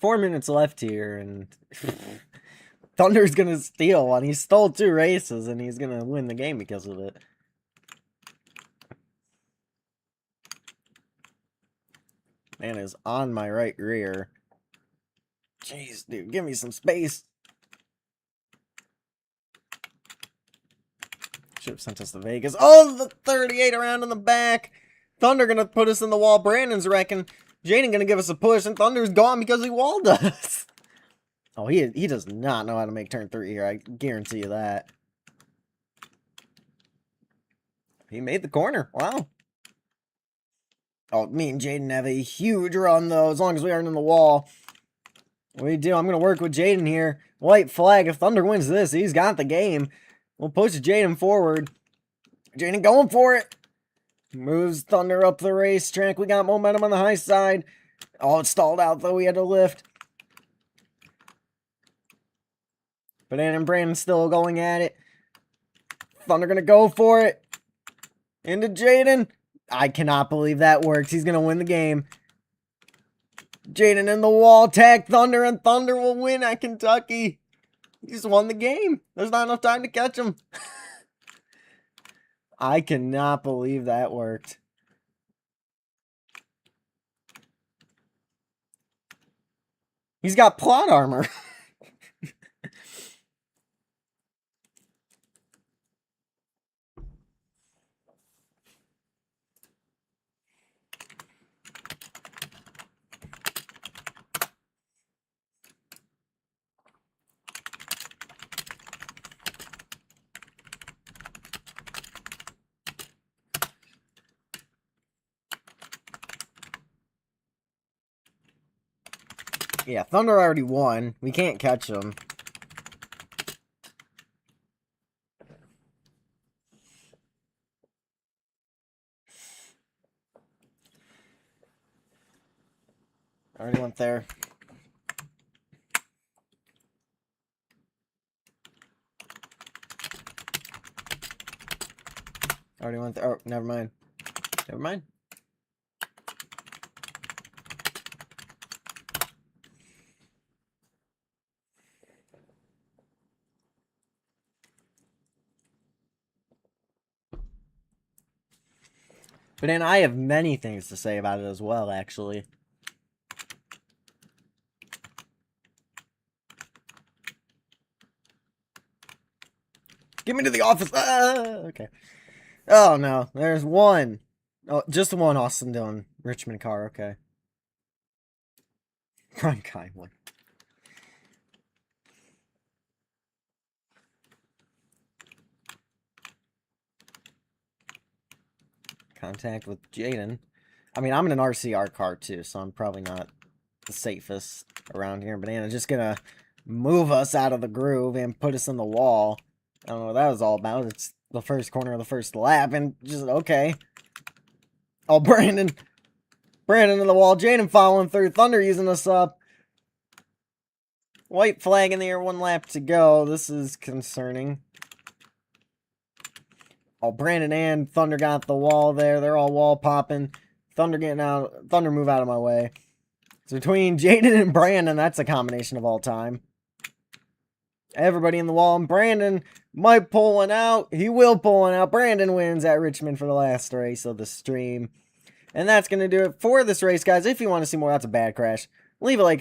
4 minutes left here, and Thunder's gonna steal one. He stole 2 races, and he's gonna win the game because of it. Man is on my right rear. Jeez, dude, give me some space. Should have sent us to Vegas. Oh, the 38 around in the back. Thunder gonna put us in the wall. Brandon's wrecking. Jaden gonna give us a push, and Thunder's gone because he walled us. Oh, he does not know how to make turn 3 here. I guarantee you that. He made the corner. Wow. Oh, me and Jaden have a huge run, though, as long as we aren't in the wall. We do. I'm going to work with Jaden here. White flag. If Thunder wins this, he's got the game. We'll push Jaden forward. Jaden going for it. Moves Thunder up the racetrack. We got momentum on the high side. Oh, it stalled out, though. We had to lift. Banana and Brandon still going at it. Thunder going to go for it. Into Jaden. I cannot believe that works. He's going to win the game. Jaden in the wall. Tag Thunder, and Thunder will win at Kentucky. He just won the game. There's not enough time to catch him. I cannot believe that worked. He's got plot armor. Yeah, Thunder already won. We can't catch him. Already went there. Already went there. Oh, never mind. Never mind. But then I have many things to say about it as well, actually. Get me to the office! Ah, okay. Oh, no. There's one. Oh, just one Austin Dillon Richmond car, okay. Run kindly. Contact with Jaden. I mean, I'm in an RCR car too, so I'm probably not the safest around here. Banana just gonna move us out of the groove and put us in the wall. I don't know what that was all about. It's the first corner of the first lap, and just, okay. Oh, Brandon. Brandon in the wall. Jaden following through. Thunder using us up. White flag in the air, 1 lap to go. This is concerning. Oh, Brandon and Thunder got the wall there. They're all wall popping. Thunder getting out. Thunder move out of my way. So between Jaden and Brandon, that's a combination of all time. Everybody in the wall. And Brandon might pull one out. He will pull one out. Brandon wins at Richmond for the last race of the stream. And that's going to do it for this race, guys. If you want to see more, that's a bad crash. Leave a like.